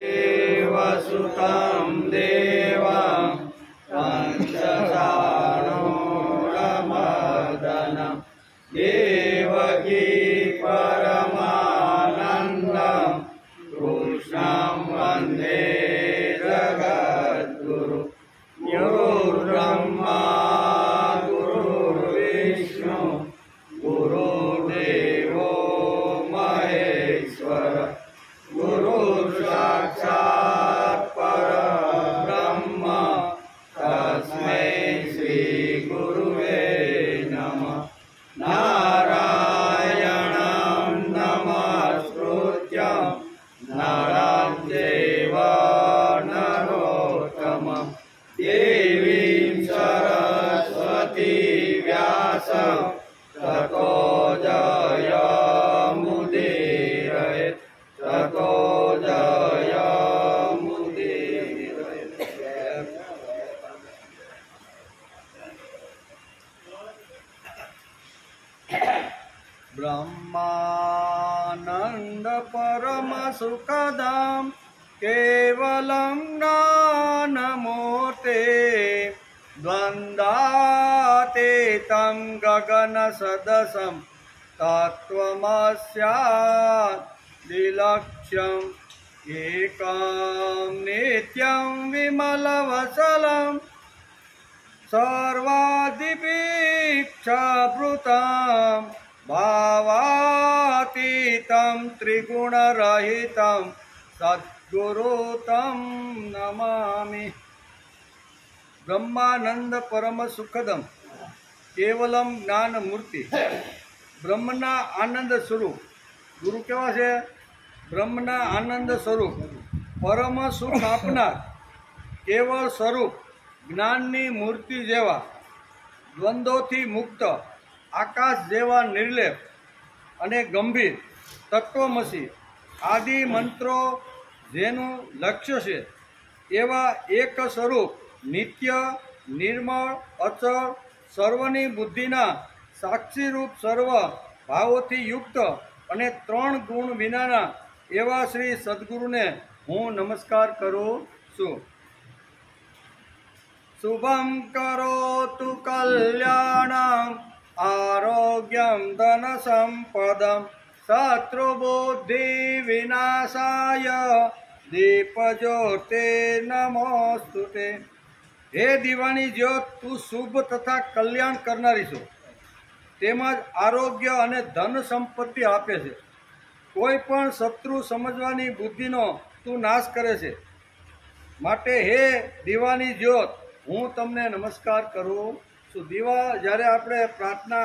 देवसुतं देवं पंचचाणूरमर्दनं देवकी परमानन्दं कृष्णं वन्दे जगद्गुरु गुरुर्ब्रह्मा गुरुर्विष्णु गुरुर्देवो महेश्वर गुरुर्साक्षात् परब्रह्म तस्मै श्रीगुरुवे नमः। नारायणं नमस्कृत्य नरं चैव नरोत्तमं देवीं सरस्वतीं व्यासं ततो जयमुदीरयेत् ततो जयमुदीरयेत्। ब्रह्मानंद परम सुखदं केवलं ज्ञानमूर्ते द्वन्द्वातीतं गगनसदृशं तत्त्वमस्यादिलक्ष्यम् एकं नित्यं विमलवचलं सर्वादिवीक्षाभृतं भावातीतं त्रिगुणरहितं सद्गुरुं तं नमामि। ब्रह्मानंद परम सुखदम केवलम ज्ञान मूर्ति ब्रह्मना आनंद स्वरूप गुरु केवा छे ब्रह्मना आनंद स्वरूप परम सुख आपनार केवल स्वरूप ज्ञाननी मूर्ति जेवा द्वंद्वोथी मुक्त आकाश जेवा निर्लेप अने गंभीर तत्वमसी आदि मंत्रो जेनु लक्ष्य छे एवा एक स्वरूप नित्य निर्मल अचल सर्वनी बुद्धिना साक्षी रूप सर्व भावोथी युक्त अने त्रण गुण विनाना एवा श्री सद्गुरुने हूँ नमस्कार करूँ छूं। शुभं करोतु कल्याणं आरोग्यं धन संपदं शत्रुबुद्धि विनाशाय दीपज्योते नमोस्तुते। हे दीवानी ज्योत तू शुभ तथा कल्याण करनारी छो तेमज आरोग्य अने धन संपत्ति आपे छे कोई पण शत्रु समजवानी बुद्धिनो तू नाश करे छे माटे हे दीवानी ज्योत हूँ तमने नमस्कार करूँ छूं। दीवा ज्यारे आपणे प्रार्थना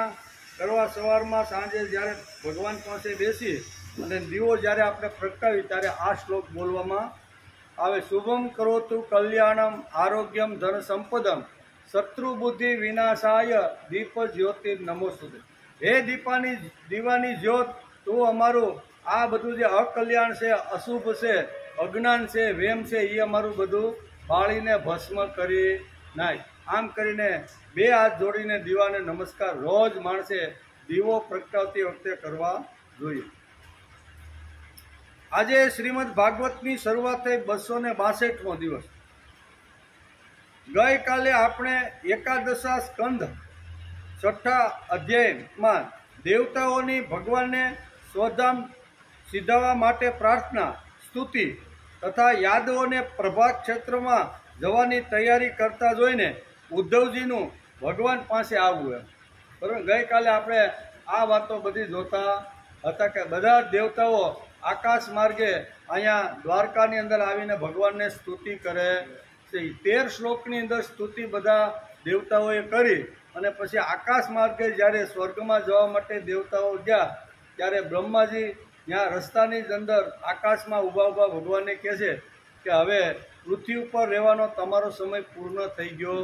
करवा सवारमां सांजे ज्यारे भगवान पासे बेसी अने दीवो ज्यारे आपणे प्रगटावी त्यारे आ श्लोक बोलवामां आवे। शुभम करोतु कल्याणम आरोग्यम धन संपदम शत्रु बुद्धि विनाशाय दीप ज्योति नमोस्तुते। हे दीवानी ज्योत तू अमारू आ बधु जे अकल्याण से अशुभ से अज्ञान से वेम से ये अमारू बधु बाळीने भस्म करी नाख। आम करीने बे हाथ जोड़ीने दीवाने नमस्कार रोज माणसे दीवो प्रगटावती वखते करवा जोईए। આજે શ્રીમદ ભાગવતની શરૂઆત થઈ 262મો દિવસ। ગઈકાલે આપણે એકાદશા સ્કંદ 6ઠા અધ્યાયમાં દેવતાઓની ભગવાનને સ્વધામ સિધાવવા માટે પ્રાર્થના સ્તુતિ તથા યાદવોને પ્રભાત ક્ષેત્રમાં જવાની તૈયારી કરતા જોઈને ઉદ્ધવજીનું ભગવાન પાસે આવવું એમ બરાબર। ગઈકાલે આપણે આ વાતો બધી જોતા હતા કે બધા દેવતાઓ आकाश मार्गे अहींया द्वारकानी अंदर आवीने भगवानने स्तुति करे छे। 13 श्लोकनी अंदर स्तुति बधा देवताओए करी अने पछी आकाश मार्गे ज्यारे स्वर्गमां जवा माटे देवताओ गया त्यारे ब्रह्माजी त्यां रस्तानी अंदर आकाशमां ऊभा ऊभा भगवानने कहे छे के हवे पृथ्वी पर रहेवानो तमारो समय पूर्ण थई गयो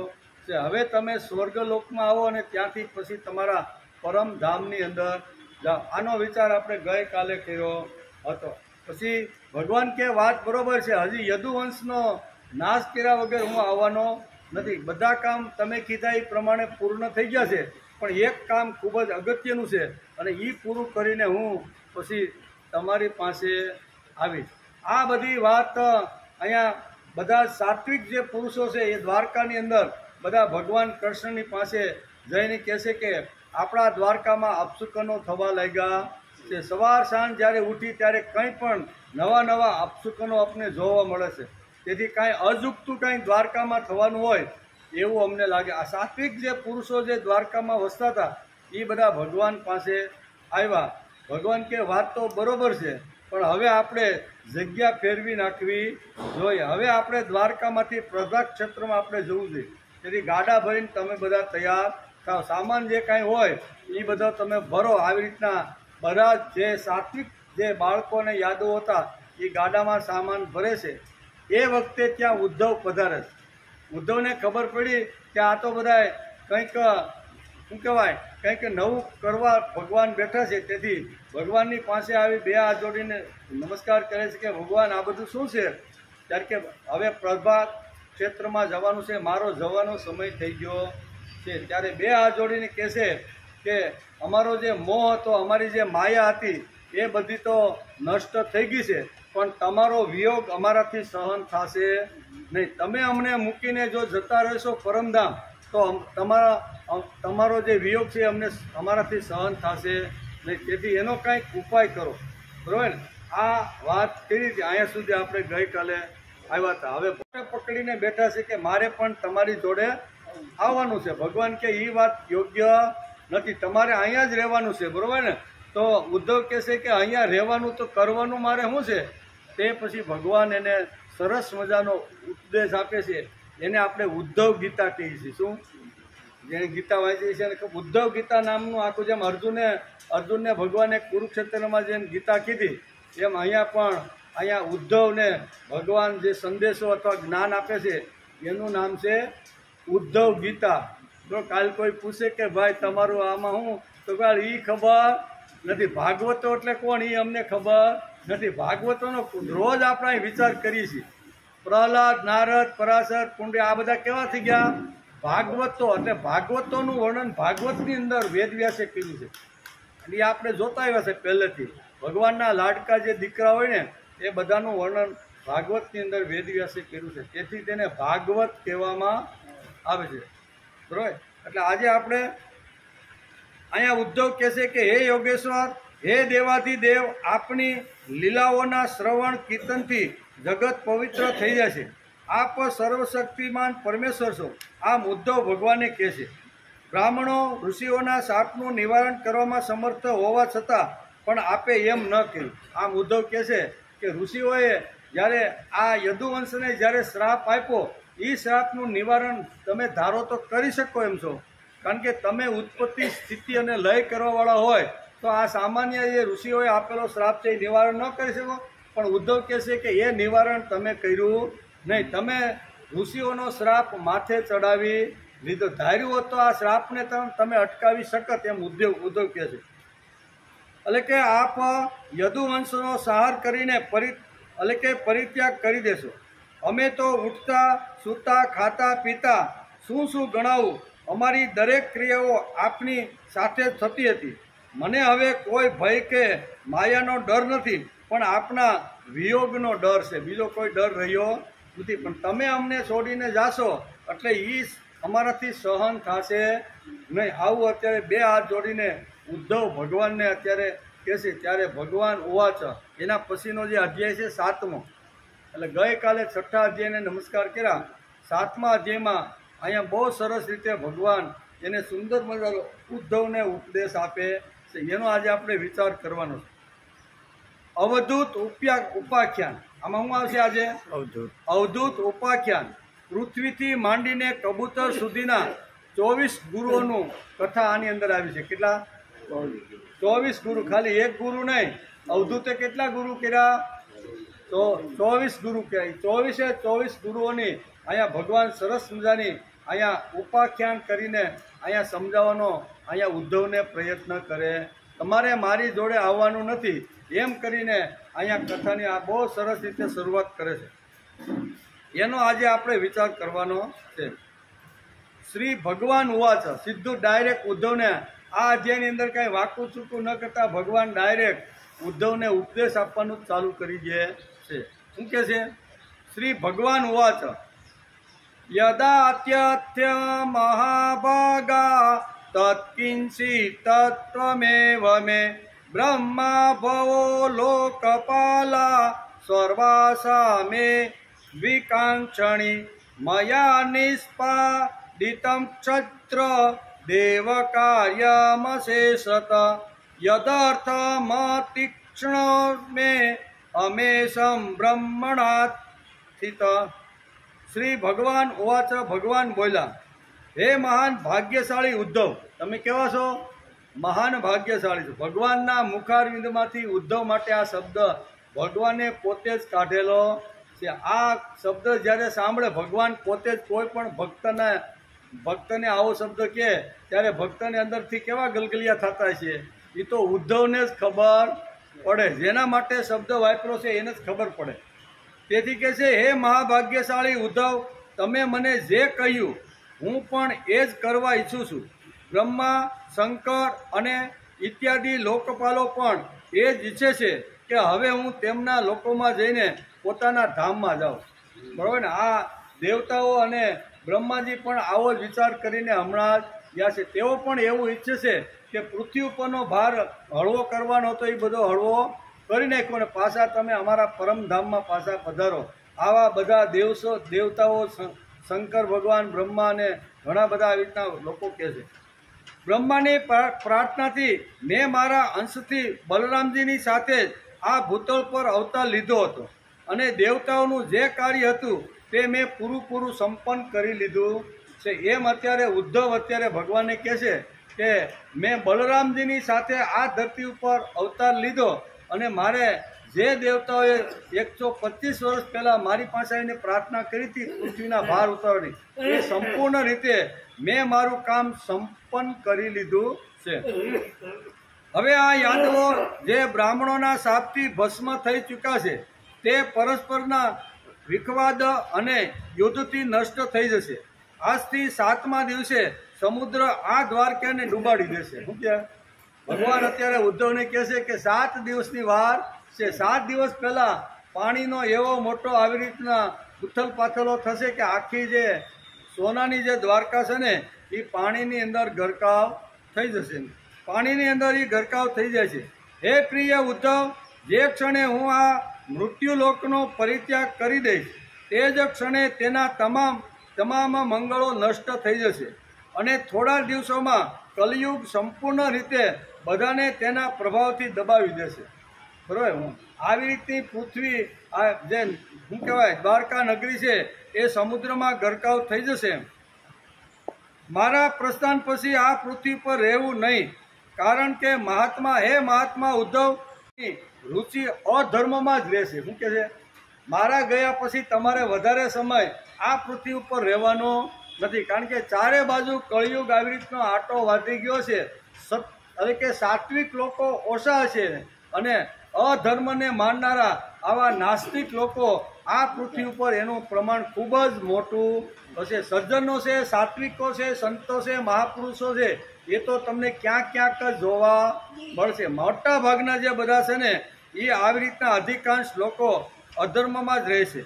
छे, हवे तमे स्वर्गलोकमां आवो अने त्यांथी पछी तमारा परम धामनी अंदर जाओ। आनो विचार आपणे गईकाले कर्यो હતો। પછી ભગવાન કે વાત બરોબર છે, હજી યદુવંશનો નાશ કર્યા વગર હું આવવાનો નથી। બધા કામ તમે કીધા એ પ્રમાણે પૂર્ણ થઈ ગયા છે, પણ એક કામ ખૂબ જ અગત્યનું છે અને એ પૂરું કરીને હું પછી તમારી પાસે આવીશ। આ બધી વાત અહીંયા બધા સાત્વિક જે પુરુષો છે એ દ્વારકાની અંદર બધા ભગવાન કૃષ્ણની પાસે જઈને કહે છે કે આપણા દ્વારકામાં અપશુકનો થવા લાગ્યા છે. સવાર સાંજ જ્યારે ઉઠી ત્યારે કંઈ પણ નવા નવા અપશુકનો આપણને જોવા મળે છે. તેથી કાંઈ અજુગતું કાંઈ દ્વારકામાં થવાનું હોય એવું અમને લાગે. આ સાત્વિક જે પુરુષો જે દ્વારકામાં વસતા હતા એ બધા ભગવાન પાસે આવ્યા. ભગવાન કે વાત તો બરોબર છે, પણ હવે આપણે જગ્યા ફેરવી નાખવી જોઈએ. હવે આપણે દ્વારકામાંથી પ્રજાક્ષેત્રમાં આપણે જવું જોઈએ. તેથી ગાડા ભરીને તમે બધા તૈયાર થાવ. સામાન જે કાંઈ હોય એ બધો તમે ભરો. આવી રીતના બધા જે સાત્વિક જે બાળકોને યાદો હતા એ ગાડામાં સામાન ભરે છે. એ વખતે ત્યાં ઉદ્ધવ પધારે છે. ઉદ્ધવને ખબર પડી કે આ તો બધા કંઈક શું કહેવાય કંઈક નવું કરવા ભગવાન બેઠા છે. તેથી ભગવાનની પાસે આવી બે હાથ જોડીને નમસ્કાર કરે છે કે ભગવાન આ બધું શું છે? ત્યારે કે હવે પ્રભાત ક્ષેત્રમાં જવાનું છે, મારો જવાનો સમય થઈ ગયો છે. ત્યારે બે હાથ જોડીને કહે છે કે અમારો જે મોહ હતો, અમારી જે માયા હતી એ બધી તો નષ્ટ થઈ ગઈ છે, પણ તમારો વિયોગ અમારાથી સહન થશે નહીં. તમે અમને મૂકીને જો જતા રહેશો પરમધામ તો તમારો જે વિયોગ છે અમને અમારાથી સહન થશે નહીં. તેથી એનો કંઈક ઉપાય કરો. બરાબર ને? આ વાત કરી હતી. અહીંયા સુધી આપણે ગઈકાલે આવ્યા હતા. હવે પકડીને બેઠા છે કે મારે પણ તમારી જોડે આવવાનું છે. ભગવાન કે એ વાત યોગ્ય નથી, તમારે અહીંયા જ રહેવાનું છે. બરાબર ને? તો ઉદ્ધવ કહે છે કે અહીંયા રહેવાનું તો કરવાનું મારે શું છે? તે પછી ભગવાન એને સરસ મજાનો ઉપદેશ આપે છે. એને આપણે ઉદ્ધવ ગીતા કહીએ છીએ. શું? જેને ગીતા વાંચી છે એને ઉદ્ધવ ગીતા નામનું આખું, જેમ અર્જુનને ભગવાને કુરુક્ષેત્રમાં જેમ ગીતા કીધી એમ અહીંયા ઉદ્ધવને ભગવાન જે સંદેશો અથવા જ્ઞાન આપે છે એનું નામ છે ઉદ્ધવ ગીતા. તો કાલ કોઈ પૂછે કે ભાઈ તમારું આમાં શું, તો કાલ એ ખબર નથી. ભાગવતો એટલે કોણ એ અમને ખબર નથી. ભાગવતોનો રોજ આપણે વિચાર કરીએ છીએ. પ્રહલાદ, નારદ, પરાશર, પુંડ્ય આ બધા કેવા થઈ ગયા? ભાગવતો. એટલે ભાગવતોનું વર્ણન ભાગવતની અંદર વેદવ્યાસે કર્યું છે. અને એ આપણે જોતા આવ્યા છે પહેલેથી. ભગવાનના લાડકા જે દીકરા હોય ને એ બધાનું વર્ણન ભાગવતની અંદર વેદવ્યાસે કર્યું છે. તેથી તેને ભાગવત કહેવામાં આવે છે. બરાબર? એટલે આજે આપણે અહીંયા ઉદ્ધવ કહે છે કે હે યોગેશ્વર, હે દેવાધિદેવ, આપની લીલાઓના શ્રવણ કીર્તનથી જગત પવિત્ર થઈ જાય છે. આપ સર્વશક્તિમાન પરમેશ્વર છો. આમ ઉદ્ધવ ભગવાને કહે છે. બ્રાહ્મણો ઋષિઓના શાપનું નિવારણ કરવામાં સમર્થ હોવા છતાં પણ આપે એમ ન કર્યું. આમ ઉદ્ધવ કહે છે કે ઋષિઓએ જ્યારે આ યદુવંશને જ્યારે શ્રાપ આપ્યો એ શ્રાપનું નિવારણ તમે ધારો તો કરી શકો એમ છો, કારણ કે તમે ઉત્પત્તિ, સ્થિતિ અને લય કરવાવાળા હોય તો આ સામાન્ય જે ઋષિઓએ આપેલો શ્રાપ છે એ નિવારણ ન કરી શકો. પણ ઉદ્ધવ કહે છે કે એ નિવારણ તમે કર્યું નહીં. તમે ઋષિઓનો શ્રાપ માથે ચડાવી લીધો. ધાર્યું હોત તો આ શ્રાપને તમે અટકાવી શકત એમ ઉદ્ધવ કહે છે. એટલે કે આપ યદુવંશનો સંહાર કરીને પરિત્યાગ કરી દેશો. અમે તો ઉઠતા, સૂતા, ખાતા, પીતા, શું ગણાવું, અમારી દરેક ક્રિયાઓ આપની સાથે થતી હતી. મને હવે કોઈ ભય કે માયાનો ડર નથી, પણ આપના વિયોગનો ડર છે. બીજો કોઈ ડર રહ્યો નથી. પણ તમે અમને છોડીને જાશો એટલે એ અમારાથી સહન થશે નહીં. આવું અત્યારે બે હાથ જોડીને ઉદ્ધવ ભગવાનને અત્યારે કહે છે. ત્યારે ભગવાન ઉવાચ, એના પછીનો જે અધ્યાય છે 7મો, એટલે ગઈકાલે 6થા અધ્યાયને નમસ્કાર કર્યા. 7મા અધ્યાયમાં અહીંયા બહુ સરસ રીતે ભગવાન એને સુંદર મજાનો ઉદ્ધવને ઉપદેશ આપે છે. એનો આજે આપણે વિચાર કરવાનો છે. અવધૂત ઉપાખ્યાન. આમાં શું આવશે આજે? અવધૂત ઉપાખ્યાન. પૃથ્વીથી માંડીને કબૂતર સુધીના 24 ગુરુઓનું કથા આની અંદર આવી છે. કેટલા? 24 ગુરુ. ખાલી એક ગુરુ નહીં. અવધૂતે કેટલા ગુરુ કર્યા? તો 24 ગુરુ કહેવાય. 24 ગુરુઓની અહીંયા ભગવાન સરસ મજાની અહીંયા ઉપાખ્યાન કરીને અહીંયા સમજાવવાનો અહીંયા ઉદ્ધવને પ્રયત્ન કરે. તમારે મારી જોડે આવવાનું નથી એમ કરીને અહીંયા કથાની આ બહુ સરસ રીતે શરૂઆત કરે છે. એનો આજે આપણે વિચાર કરવાનો છે. શ્રી ભગવાન ઉવાચ. સીધું ડાયરેક્ટ ઉદ્ધવને આ અધ્યાયની અંદર કાંઈ વાંકું ચૂકું ન કરતા ભગવાન ડાયરેક્ટ ઉદ્ધવને ઉપદેશ આપવાનું ચાલુ કરી દે છે. શું કે છે? શ્રી ભગવાન ઉવાચ યદાત્યથ્ય મહાભાગા તત્કિંચિત તત્વમેવ મે બ્રહ્મા ભવો લોકપાલા સર્વાસા મે વિકાંક્ષણી મયા નિષ્પાદિતં ક્ષત્ર દેવકાર્યમશેષત યદર્થમતીક્ષ્ણ મે અમેશમ બ્રહ્મણાસ્થિત. શ્રી ભગવાન ઉવાચ, ભગવાન બોલ્યા, હે મહાન ભાગ્યશાળી ઉદ્ધવ, તમે કેવા છો? મહાન ભાગ્યશાળી છો. ભગવાનના મુખારવિંદમાંથી ઉદ્ધવ માટે આ શબ્દ ભગવાને પોતે જ કાઢેલો છે. આ શબ્દ જ્યારે સાંભળે ભગવાન પોતે જ કોઈ પણ ભક્તને આવો શબ્દ કહે ત્યારે ભક્તને અંદરથી કેવા ગલગલિયા થતા છે એ તો ઉદ્ધવને જ ખબર પડે. જેના માટે શબ્દ વાપર્યો છે એને જ ખબર પડે. તેથી કહે છે, હે મહાભાગ્યશાળી ઉદ્ધવ, તમે મને જે કહ્યું હું પણ એ જ કરવા ઈચ્છું છું. બ્રહ્મા, શંકર અને ઇત્યાદિ લોકપાલો પણ એ જ ઈચ્છે છે કે હવે હું તેમના લોકોમાં જઈને પોતાના ધામમાં જાઉં. બરાબર ને? આ દેવતાઓ અને બ્રહ્માજી પણ આવો જ વિચાર કરીને હમણાં જ ગયા છે. તેઓ પણ એવું ઈચ્છે છે કે પૃથ્વી ઉપરનો ભાર હળવો કરવાનો હતો એ બધો હળવો કરી નાખ્યો ને પાછા તમે અમારા પરમધામમાં પાછા પધારો. આવા બધા દેવતાઓ, શંકર ભગવાન, બ્રહ્મા અને ઘણા બધા આવી રીતના લોકો કહે છે. બ્રહ્માની પ્રાર્થનાથી મેં મારા અંશથી બલરામજીની સાથે જ આ ભૂતળ પર અવતાર લીધો હતો અને દેવતાઓનું જે કાર્ય હતું તે મેં પૂરું સંપન્ન કરી લીધું છે. એમ અત્યારે ઉદ્ધવ અત્યારે ભગવાનને કહે છે કે મેં બલરામજીની સાથે આ ધરતી ઉપર અવતાર લીધો અને મારે જે દેવતાઓએ 125 વર્ષ પહેલાં મારી પાસે આવીને પ્રાર્થના કરી હતી પૃથ્વીના ભાર ઉતારવાની, એ સંપૂર્ણ રીતે મેં મારું કામ સંપન્ન કરી લીધું છે. હવે આ યાદવો જે બ્રાહ્મણોના શાપથી ભસ્મ થઈ ચૂક્યા છે તે પરસ્પરના વિખવાદ અને યુદ્ધથી નષ્ટ થઈ જશે. આજથી 7મા દિવસે સમુદ્ર આ દ્વારકાને ડૂબાડી દેશે. શું કે ભગવાન અત્યારે ઉદ્ધવને કહે છે કે 7 દિવસની વાર છે. 7 દિવસ પહેલા પાણીનો એવો મોટો આવી રીતના ઉથલ પાથલો થશે કે આખી જે સોનાની જે દ્વારકા છે ને એ પાણીની અંદર ગરકાવ થઈ જશે. પાણીની અંદર એ ગરકાવ થઈ જાય છે. હે પ્રિય ઉદ્ધવ, જે ક્ષણે હું આ મૃત્યુલોકનો પરિત્યાગ કરી દઈશ તે જ ક્ષણે તેના તમામ મંગળો નષ્ટ થઈ જશે અને થોડા દિવસોમાં કલિયુગ સંપૂર્ણ રીતે બધાને તેના પ્રભાવથી દબાવી દેશે. બરાબર? આવી રીતની પૃથ્વી આ જે શું કહેવાય દ્વારકા નગરી છે એ સમુદ્રમાં ગરકાવ થઈ જશે. મારા પ્રસ્થાન પછી આ પૃથ્વી પર રહેવું નહીં, કારણ કે મહાત્મા ઉદ્ધવ રુચિ અધર્મમાં જ રહેશે. શું કહે છે? મારા ગયા પછી તમારે વધારે સમય આ પૃથ્વી ઉપર રહેવાનો નથી, કારણ કે ચારે બાજુ કળિયુગ આવી રીતનો આટો વાધી ગયો છે. એટલે કે સાત્વિક લોકો ઓછા છે અને અધર્મને માનનારા આવા નાસ્તિક લોકો આ પૃથ્વી ઉપર એનું પ્રમાણ ખૂબ જ મોટું હશે. સજ્જનો છે, સાત્વિકો છે, સંતો છે, મહાપુરુષો છે, એ તો તમને ક્યાંક જ જોવા મળશે. મોટા ભાગના જે બધા છે ને એ આવી રીતના અધિકાંશ લોકો અધર્મમાં જ રહેશે.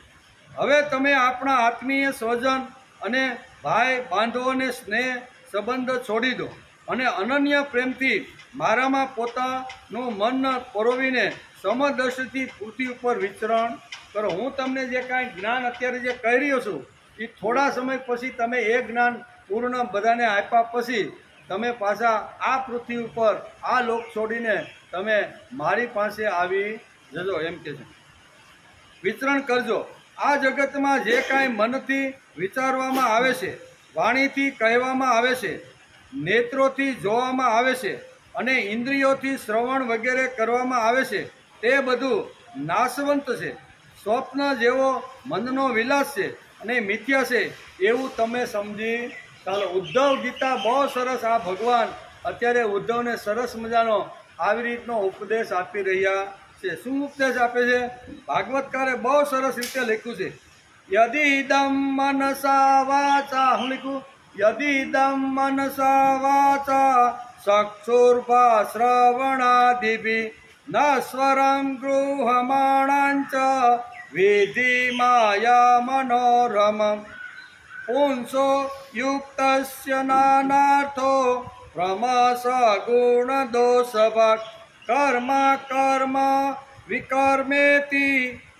હવે તમે આપણા આત્મીય સ્વજન અને ભાઈ બાંધવોને સ્નેહ સંબંધ છોડી દો અને અનન્ય પ્રેમથી મારામાં પોતાનું મન પરોવીને સમદર્શથી પૃથ્વી ઉપર વિચરણ કરો. હું તમને જે કાંઈ જ્ઞાન અત્યારે જે કહી રહ્યો છું એ થોડા સમય પછી તમે એ જ્ઞાન પૂર્ણ બધાને આપ્યા પછી તમે પાછા આ પૃથ્વી ઉપર આ લોક છોડીને તમે મારી પાસે આવી જજો. એમ કે છે વિચરણ કરજો. આ જગતમાં જે કાંઈ મનથી વિચારવામાં આવે છે, વાણીથી કહેવામાં આવે છે, નેત્રોથી જોવામાં આવે છે અને ઇન્દ્રિયોથી શ્રવણ વગેરે કરવામાં આવે છે તે બધું નાશવંત છે. સ્વપ્ન જેવો મનનો વિલાસ છે અને મિથ્યા છે એવું તમે સમજી ચાલો. ઉદ્ધવ ગીતા બહુ સરસ. આ ભગવાન અત્યારે ઉદ્ધવને સરસ મજાનો આવી રીતનો ઉપદેશ આપી રહ્યા છે. શું ઉપદેશ આપે છે? ભાગવતકારે બહુ સરસ રીતે લખ્યું છે. યદિ ઇદમ મનસા વાચા, હું લખ્યું યદિ ઇદમ મનસા વાચા ચક્ષુર્ભા શ્રવણાદિભિ ન સ્વરમ ગૃહમાણાંચ વિધિ માયા મનોરમમ પુંસો યુક્તસ્ય નાનાર્થો પ્રમસ ગુણ દોષભાગ કર્મ કર્મ વિકર્મેતિ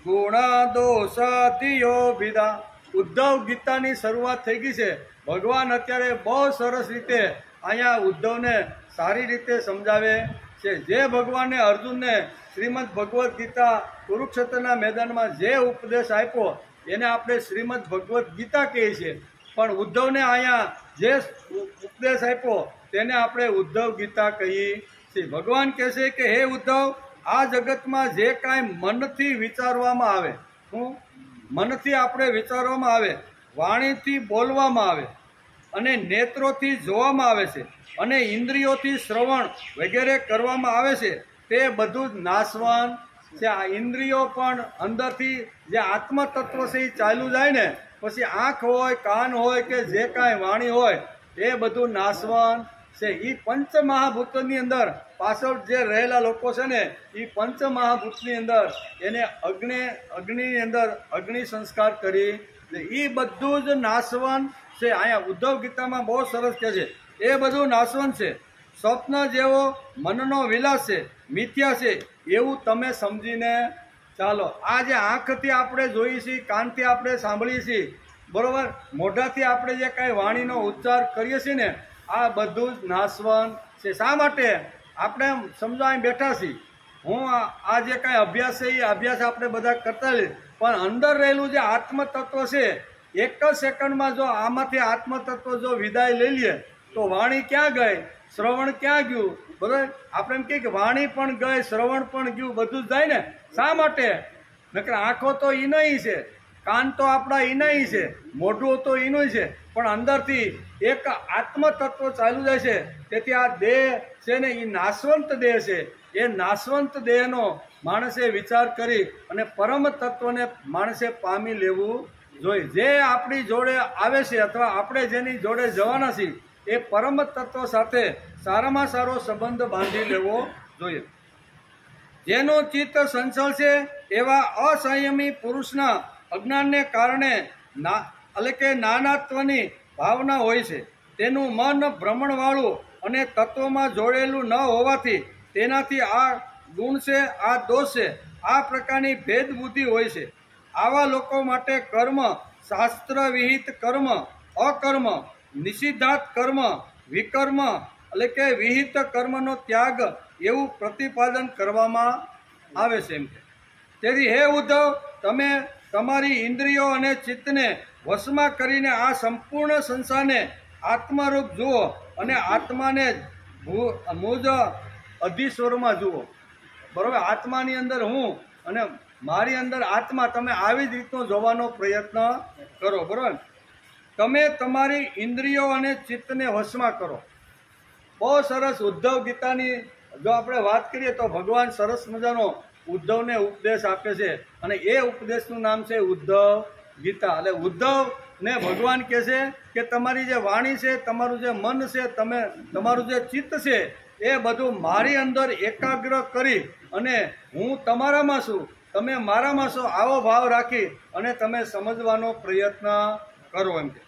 ગુણ દોષાધિયો વિદા. ઉદ્ધવ ગીતાની શરૂઆત થઈ ગઈ છે. ભગવાન અત્યારે બહુ સરસ રીતે અહીંયા ઉદ્ધવને સારી રીતે સમજાવે છે. જે ભગવાને અર્જુનને શ્રીમદ ભગવદ્ ગીતા કુરુક્ષેત્રના મેદાનમાં જે ઉપદેશ આપ્યો એને આપણે શ્રીમદ ભગવદ્ ગીતા કહીએ છીએ, પણ ઉદ્ધવને અહીંયા જે ઉપદેશ આપ્યો તેને આપણે ઉદ્ધવ ગીતા કહીએ છીએ. ભગવાન કહે છે કે હે ઉદ્ધવ, આ જગતમાં જે કાંઈ મનથી વિચારવામાં આવે, મનથી આપણે વિચારવામાં આવે, વાણીથી બોલવામાં આવે અને નેત્રોથી જોવામાં આવે છે અને ઇન્દ્રિયોથી શ્રવણ વગેરે કરવામાં આવે છે, તે બધું જ નાશવાન છે. આ ઇન્દ્રિયો પણ અંદરથી જે આત્મતત્વ છે એ ચાલ્યું જાય ને પછી આંખ હોય, કાન હોય કે જે કાંઈ વાણી હોય એ બધું નાશવાન છે. એ પંચમહાભૂતની અંદર પાછળ જે રહેલા લોકો છે ને એ પંચમહાભૂતની અંદર એને અગ્નિની અંદર અગ્નિ સંસ્કાર કરી એ બધું જ નાશવાન છે. અહીંયા ઉદ્ધવ ગીતામાં બહુ સરસ કહે છે એ બધું નાશવાન છે. સ્વપ્ન જેવો મનનો વિલાસ છે, મિથ્યા છે એવું તમે સમજીને ચાલો. આ જે આંખથી આપણે જોઈએ છીએ, કાનથી આપણે સાંભળીએ છીએ, બરોબર, મોઢાથી આપણે જે કાંઈ વાણીનો ઉચ્ચાર કરીએ છીએ ને આ બધું જ નાશવાન છે. શા માટે? આપણે સમજો અહીં બેઠા છીએ, હું આ જે કાંઈ અભ્યાસ છે એ અભ્યાસ આપણે બધા કરતા હોઈએ, પણ અંદર રહેલું જે આત્મતત્વ છે એક જ સેકન્ડમાં જો આમાંથી આત્મતત્વ જો વિદાય લઈ લઈએ તો વાણી ક્યાં ગઈ, શ્રવણ ક્યાં ગયું? બરાબર, આપણે એમ કહીએ કે વાણી પણ ગઈ, શ્રવણ પણ ગયું, બધું જ જાય ને. શા માટે? નકર આંખો તો ઈનોય છે, કાન તો આપણા ઈનોય છે, મોઢું તો ઈનોય છે, પણ અંદરથી એક આત્મતત્વ ચાલુ જાય છે. તેથી આ દેહ છે ને એ નાશવંત દેહ છે. એ નાશવંત દેહનો માણસે વિચાર કરી અને પરમ તત્વને માણસે પામી લેવું જોઈએ. જે આપણી જોડે આવે છે અથવા આપણે જેની જોડે જવાના છીએ એ પરમ તત્વ સાથે સારામાં સારો સંબંધ બાંધી લેવો જોઈએ. જેનું ચિત્ત સંચળ છે એવા અસંયમી પુરુષના અજ્ઞાનને કારણે એટલે કે નાનાત્વની ભાવના હોય છે. તેનું મન ભ્રમણવાળું અને તત્વમાં જોડેલું ન હોવાથી તેનાથી આ ગુણ છે, આ દોષ છે, આ પ્રકારની ભેદ બુદ્ધિ હોય છે. આવા લોકો માટે કર્મ, શાસ્ત્ર વિહિત કર્મ, અકર્મ, નિષિદ્ધાત કર્મ, વિકર્મ એટલે કે વિહિત કર્મનો ત્યાગ એવું પ્રતિપાદન કરવામાં આવે છે. એમ તેથી હે ઉદ્ધવ, તમે તમારી ઇન્દ્રિયો અને ચિત્તને વશમાં કરીને આ સંપૂર્ણ સંસારને આત્મરૂપ જુઓ અને આત્માને મુજ અધિસ્વરમાં જુઓ. બરાબર, આત્માની અંદર હું અને મારી અંદર આત્મા, તમે આવી જ રીતનો જોવાનો પ્રયત્ન કરો. બરાબર, તમે તમારી ઇન્દ્રિયો અને ચિત્તને વશમાં કરો. બહુ સરસ ઉદ્ધવ ગીતાની જો આપણે વાત કરીએ તો ભગવાન સરસ મજાનો ઉદ્ધવને ઉપદેશ આપે છે અને એ ઉપદેશનું નામ છે ઉદ્ધવ ગીતા. એટલે ઉદ્ધવને ભગવાન કહે છે કે તમારી જે વાણી છે, તમારું જે મન છે, તમારું જે ચિત્ત છે એ બધું મારી અંદર એકાગ્ર કરી અને હું તમારામાં છું, તમે મારામાં છો, આવો ભાવ રાખી અને તમે સમજવાનો પ્રયત્ન કરો. એમ કે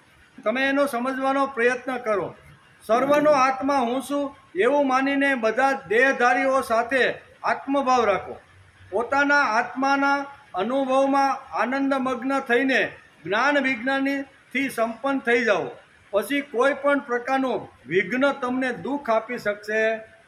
તમે એનો સમજવાનો પ્રયત્ન કરો. સર્વનો આત્મા હું છું એવું માનીને બધા દેહધારીઓ સાથે આત્મભાવ રાખો. પોતાના આત્માના અનુભવમાં આનંદમગ્ન થઈને જ્ઞાન વિજ્ઞાનથી સંપન્ન થઈ જાઓ. પછી કોઈ પણ પ્રકારનું વિઘ્ન તમને દુઃખ આપી શકશે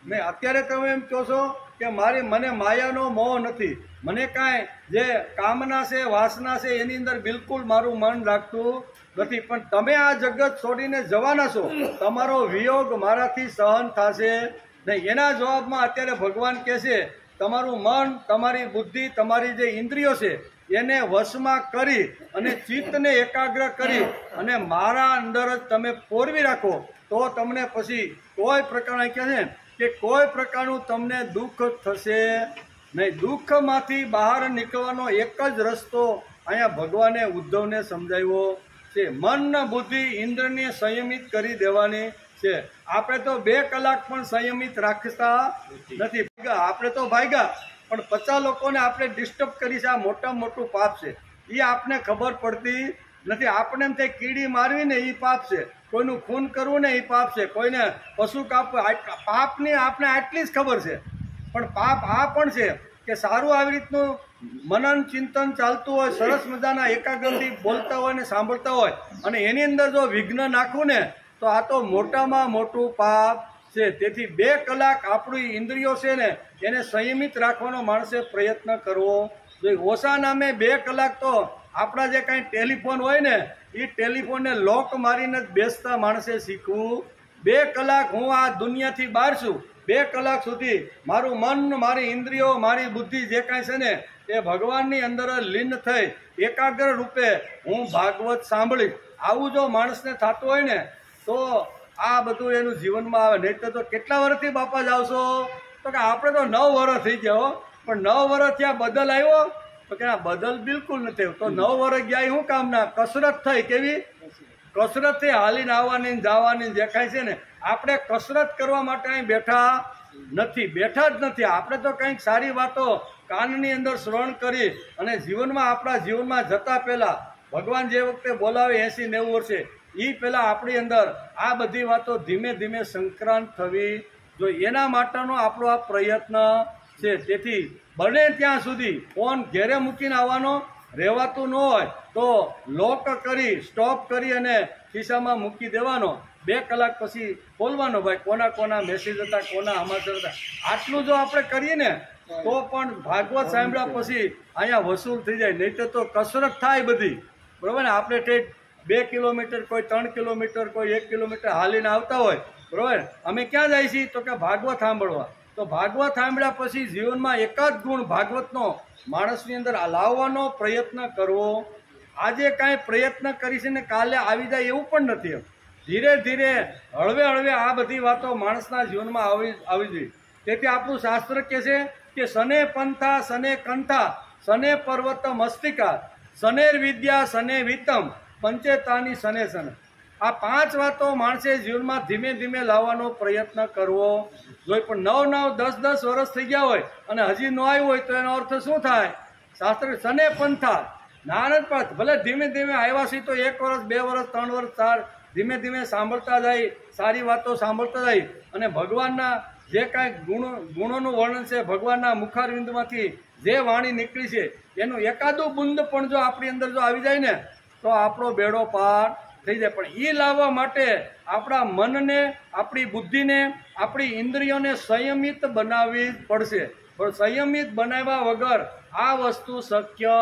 નહીં. અત્યારે તમે એમ કહો છો કે મને માયાનો મોહ નથી, મને કાંઈ જે કામના છે, વાસના છે એની અંદર બિલકુલ મારું મન લાગતું નથી, પણ તમે આ જગત છોડીને જવાના છો, તમારો વિયોગ મારાથી સહન થશે નહીં. એના જવાબમાં અત્યારે ભગવાન કહે છે તમારું મન, તમારી બુદ્ધિ, તમારી જે ઇન્દ્રિયો છે એને વશમાં કરી અને ચિત્તને એકાગ્ર કરી અને મારા અંદર જ તમે પોરવી રાખો તો તમને પછી કોઈ પ્રકારના કહે છે કે કોઈ પ્રકારનું તમને દુઃખ થશે નહીં. દુઃખમાંથી બહાર નીકળવાનો એક જ રસ્તો અહીંયા ભગવાને ઉદ્ધવને સમજાવ્યો છે. મન, બુદ્ધિ, ઇન્દ્રને સંયમિત કરી દેવાની છે. આપણે તો 2 કલાક પણ સંયમિત રાખતા નથી. આપણે તો ભાગ્યા પણ 50 લોકોને આપણે ડિસ્ટર્બ કરી છે, આ મોટામાં મોટું પાપ છે. એ આપને ખબર પડતી નથી. આપણે એમ થાય કીડી મારવી ને એ પાપ છે, કોઈનું ખૂન કરવું ને એ પાપ છે, કોઈને પશુ કાપવું, પાપની આપણે આટલી જ ખબર છે. પણ પાપ આ પણ છે કે સારું આવી રીતનું મનન ચિંતન ચાલતું હોય, સરસ મજાના એકાગ્રથી બોલતા હોય ને સાંભળતા હોય, અને એની અંદર જો વિઘ્ન નાખવું ને તો આ તો મોટામાં મોટું પાપ છે. તેથી 2 કલાક આપણી ઇન્દ્રિયો છે ને એને સંયમિત રાખવાનો માણસે પ્રયત્ન કરવો જોઈએ. ઓછા નામે 2 કલાક તો આપણા જે કાંઈ ટેલિફોન હોય ને એ ટેલિફોનને લોક મારીને જ બેસતા માણસે શીખવું. 2 કલાક હું આ દુનિયાથી બહાર છું, 2 કલાક સુધી મારું મન, મારી ઇન્દ્રિયો, મારી બુદ્ધિ જે કાંઈ છે ને એ ભગવાનની અંદર લીન થઈ એકાગ્ર રૂપે હું ભાગવત સાંભળીશ. આવું જો માણસને થતું હોય ને તો આ બધું એનું જીવનમાં આવે. નહીં તો કેટલા વર્ષથી બાપા જાવશો? તો કે આપણે તો 9 વર્ષ થઈ ગયા, પણ 9 વર્ષ ત્યાં બદલ આવ્યો? તો કે આ બદલ બિલકુલ નથી. તો 9 વર્ષ ગયા શું કામના? કસરત થઈ. કેવી કસરત થઈ? હાલીને આવવાની જવાની જે કાંઈ છે ને, આપણે કસરત કરવા માટે અહીં બેઠા જ નથી. આપણે તો કંઈક સારી વાતો કાનની અંદર શ્રવણ કરી અને આપણા જીવનમાં જતા પહેલા ભગવાન જે વખતે બોલાવે 80-90 વર્ષે એ પહેલાં આપણી અંદર આ બધી વાતો ધીમે ધીમે સંક્રાંત થવી જોઈએ. એના માટેનો આપણો આ પ્રયત્ન છે. તેથી બને ત્યાં સુધી ફોન ઘેરે મૂકીને આવવાનો, રહેવાતું ન હોય તો લોક કરી, સ્ટોપ કરી અને ખિસ્સામાં મૂકી દેવાનો. 2 કલાક પછી ખોલવાનો. ભાઈ કોના મેસેજ હતા, કોના સમાચાર હતા. આટલું જો આપણે કરીએ ને તો પણ ભાગવત સાંભળ્યા પછી અહીંયા વસૂલ થઈ જાય. નહીં તો કસરત થાય બધી, બરાબર ને? આપણે ઠેઠ 2 કિલોમીટર, કોઈ 3 કિલોમીટર, કોઈ 1 કિલોમીટર હાલીને આવતા હોય, બરાબર. અમે ક્યાં જાય છીએ? તો કે ભાગવત સાંભળવા. તો ભાગવત સાંભળ્યા પછી જીવનમાં એકાદ ગુણ ભાગવતનો માણસની અંદર લાવવાનો પ્રયત્ન કરવો. આજે કાંઈ પ્રયત્ન કરીશ ને કાલે આવી જાય એવું પણ નથી. ધીરે ધીરે હળવે હળવે આ બધી વાતો માણસના જીવનમાં આવી જોઈએ. તેથી આપણું શાસ્ત્ર કહે છે કે સને પંથા, સને કંઠા, સને પર્વત મસ્તિકા, સનેર વિદ્યા, સને વિત્તમ, પંચેતાની સને સને. આ 5 વાતો માણસે જીવનમાં ધીમે ધીમે લાવવાનો પ્રયત્ન કરવો જોઈએ. પણ 9-10 વર્ષ થઈ ગયા હોય અને હજી ન આવ્યું હોય તો એનો અર્થ શું થાય? શાસ્ત્ર સને પંથા, નાનક પંથ. ભલે ધીમે ધીમે આવ્યા છે તો 1 વર્ષ, 2 વર્ષ, 3 વર્ષ, 4 ધીમે ધીમે સાંભળતા જાય, સારી વાતો સાંભળતા જાય અને ભગવાનના જે કાંઈ ગુણોનું વર્ણન છે, ભગવાનના મુખારવિંદમાંથી જે વાણી નીકળી છે એનું એકાદું બુંદ પણ જો આપણી અંદર જો આવી જાય ને તો આપણો બેડો પાર થઈ જાય. પણ એ લાવવા માટે આપણા મનને, આપણી બુદ્ધિને, આપણી ઇન્દ્રિયોને સંયમિત બનાવવી પડશે. પણ સંયમિત બનાવ્યા વગર આ વસ્તુ શક્ય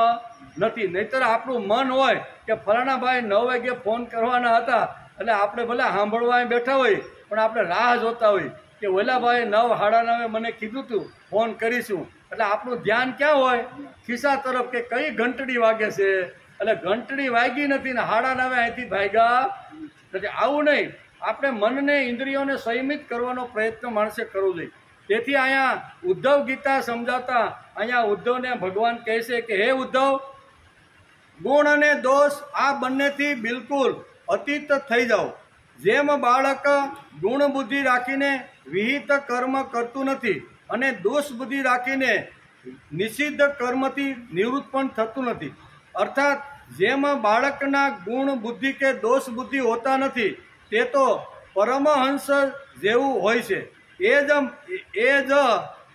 નથી. નહીતર આપણું મન હોય કે ફલાણા ભાઈ 9 વાગે ફોન કરવાના હતા, એટલે આપણે ભલે સાંભળવા બેઠા હોય પણ આપણે રાહ જોતા હોય કે ઓલા ભાઈ 9, સાડા 9 મને કીધું હતું ફોન કરીશું. એટલે આપણું ધ્યાન ક્યાં હોય? ખિસ્સા તરફ કે કઈ ઘંટડી વાગે છે. એટલે ઘંટડી વાગી નથી ને 9:30 અહીંથી ભાગ્યા નથી. આવું નહીં. આપણે મનને, ઇન્દ્રિયોને સંયમિત કરવાનો પ્રયત્ન માણસે કરવો જોઈએ. તેથી અહીંયા ઉદ્ધવ ગીતા સમજાવતા અહીંયા ઉદ્ધવને ભગવાન કહે છે કે હે ઉદ્ધવ, ગુણ અને દોષ આ બંનેથી બિલકુલ અતીત થઈ જાઓ. જેમ બાળક ગુણ બુદ્ધિ રાખીને વિહિત કર્મ કરતું નથી અને દોષ બુદ્ધિ રાખીને નિષિદ્ધ કર્મથી નિવૃત્ત પણ થતું નથી. અર્થાત જેમ બાળકના ગુણ બુદ્ધિ કે દોષ બુદ્ધિ હોતા નથી તે તો પરમહંસ જેવું હોય છે, એ જ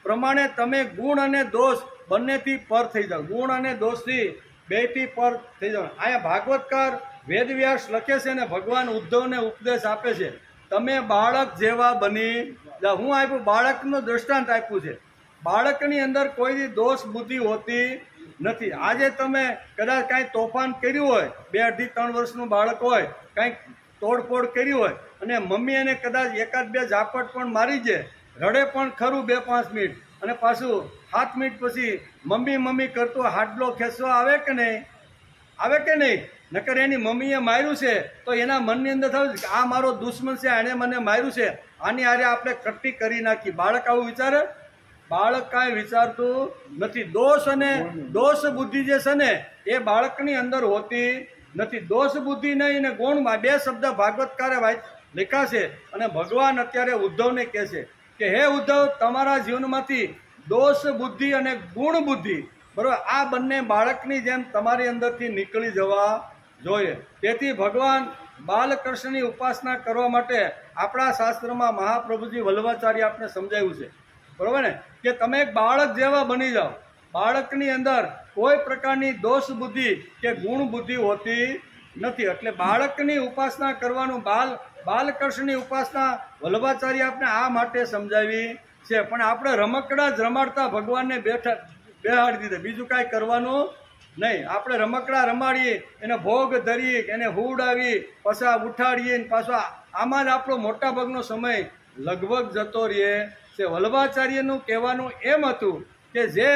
પ્રમાણે તમે ગુણ અને દોષ બંનેથી પર થઈ જાઓ. ગુણ અને દોષથી બેથી પર થઈ જાઓ. અહીંયા ભાગવતકાર વેદવ્યાસ લખે છે ને ભગવાન ઉદ્ધવને ઉપદેશ આપે છે, તમે બાળક જેવા બની જાઓ. હું આપ્યું બાળકનું દ્રષ્ટાંત આપ્યું છે. બાળકની અંદર કોઈ દોષ બુદ્ધિ હોતી નથી. આજે તમે કદાચ કાંઈ તોફાન કર્યું હોય, 2, 2.5, 3 વર્ષનું બાળક હોય, કાંઈક તોડફોડ કરી હોય અને મમ્મી એને કદાચ 1-2 ઝાપટ પણ મારી જાય, રડે પણ ખરું 2-5 મિનિટ અને પાછું 7 મિનિટ પછી મમ્મી કરતું હાડલો ખેંચવા આવે કે નહીં? આવે કે નહીં? નકર એની મમ્મીએ માર્યું છે તો એના મનની અંદર થયું કે આ મારો દુશ્મન છે, એણે મને માર્યું છે, આની હારે આપણે કટ્ટી કરી નાખી. બાળક આવું વિચારે? બાળક કાંઈ વિચારતું નથી. દોષ અને દોષ બુદ્ધિ જે છે ને એ બાળકની અંદર હોતી નથી. દોષ બુદ્ધિ નહીં ને ગુણમાં 2 શબ્દ ભાગવતકારે લખ્યા છે અને ભગવાન અત્યારે ઉદ્ધવને કહે છે કે હે ઉદ્ધવ, તમારા જીવનમાંથી દોષ બુદ્ધિ અને ગુણ બુદ્ધિ, બરાબર, આ બંને બાળકની જેમ તમારી અંદરથી નીકળી જવા જોઈએ. તેથી ભગવાન બાલકૃષ્ણની ઉપાસના કરવા માટે આપણા શાસ્ત્રમાં મહાપ્રભુજી વલ્લભાચાર્ય આપણે સમજાવ્યું છે, બરાબર ને, કે તમે એક બાળક જેવા બની જાઓ. બાળકની અંદર કોઈ પ્રકારની દોષ બુદ્ધિ કે ગુણ બુદ્ધિ હોતી નથી. એટલે બાળકની ઉપાસના કરવાનું, બાલકૃષ્ણની ઉપાસના વલ્લભાચાર્ય આપણે આ માટે સમજાવી છે. પણ આપણે રમકડા જ રમાડતા ભગવાનને બેહાડી દીધા, બીજું કાંઈ કરવાનું નહીં. આપણે રમકડા રમાડીએ, એને ભોગ ધરીએ, એને હુડાવી, પાછા ઉઠાડીએ, પાછા આમાં જ આપણો મોટા ભાગનો સમય લગભગ જતો રહે છે. વલ્લભાચાર્યનું કહેવાનું એમ હતું કે જે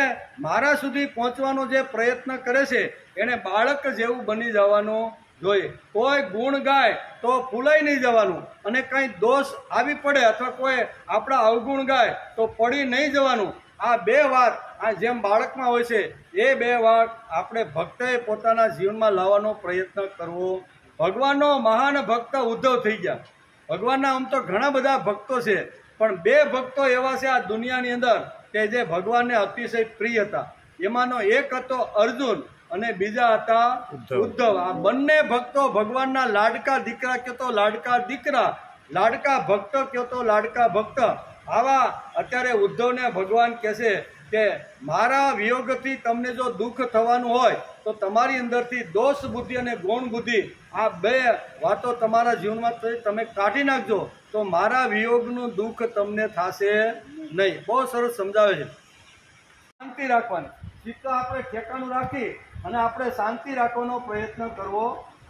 મારા સુધી પહોંચવાનો જે પ્રયત્ન કરે છે એને બાળક જેવું બની જવાનું જોઈએ. કોઈ ગુણ ગાય તો ફૂલાઈ નહીં જવાનું, અને કંઈ દોષ આવી પડે અથવા કોઈ આપણા અવગુણ ગાય તો પડી નહીં જવાનું. આ બે વાત આ જેમ બાળકમાં હોય છે એ બે વાત આપણે ભક્તએ પોતાના જીવનમાં લાવવાનો પ્રયત્ન કરવો. ભગવાનનો મહાન ભક્ત ઉદ્ધવ થઈ ગયા. ભગવાનના આમ તો ઘણા બધા ભક્તો છે, પણ બે ભક્તો એવા છે આ દુનિયાની અંદર કે જે ભગવાનને અતિશય પ્રિય હતા. એમાંનો એક હતો અર્જુન અને બીજા હતા ઉદ્ધવ. આ બંને ભક્તો ભગવાનના લાડકા દીકરા કયો તો લાડકા દીકરા, લાડકા ભક્ત કયો તો લાડકા ભક્ત. આવા અત્યારે ઉદ્ધવને ભગવાન કહે છે કે મારા વિયોગથી તમને જો દુઃખ થવાનું હોય તો તમારી અંદરથી દોષ બુદ્ધિ અને ગુણ બુદ્ધિ આ બે વાતો તમારા જીવનમાં તમે કાઢી નાખજો તો મારા વિયોગનું દુઃખ તમને થશે નહીં. બહુ સરસ સમજાવે છે. શાંતિ રાખવાની, ચિત્ત આપણે ઠેકાણું રાખી અને આપણે શાંતિ રાખવાનો પ્રયત્ન કરવો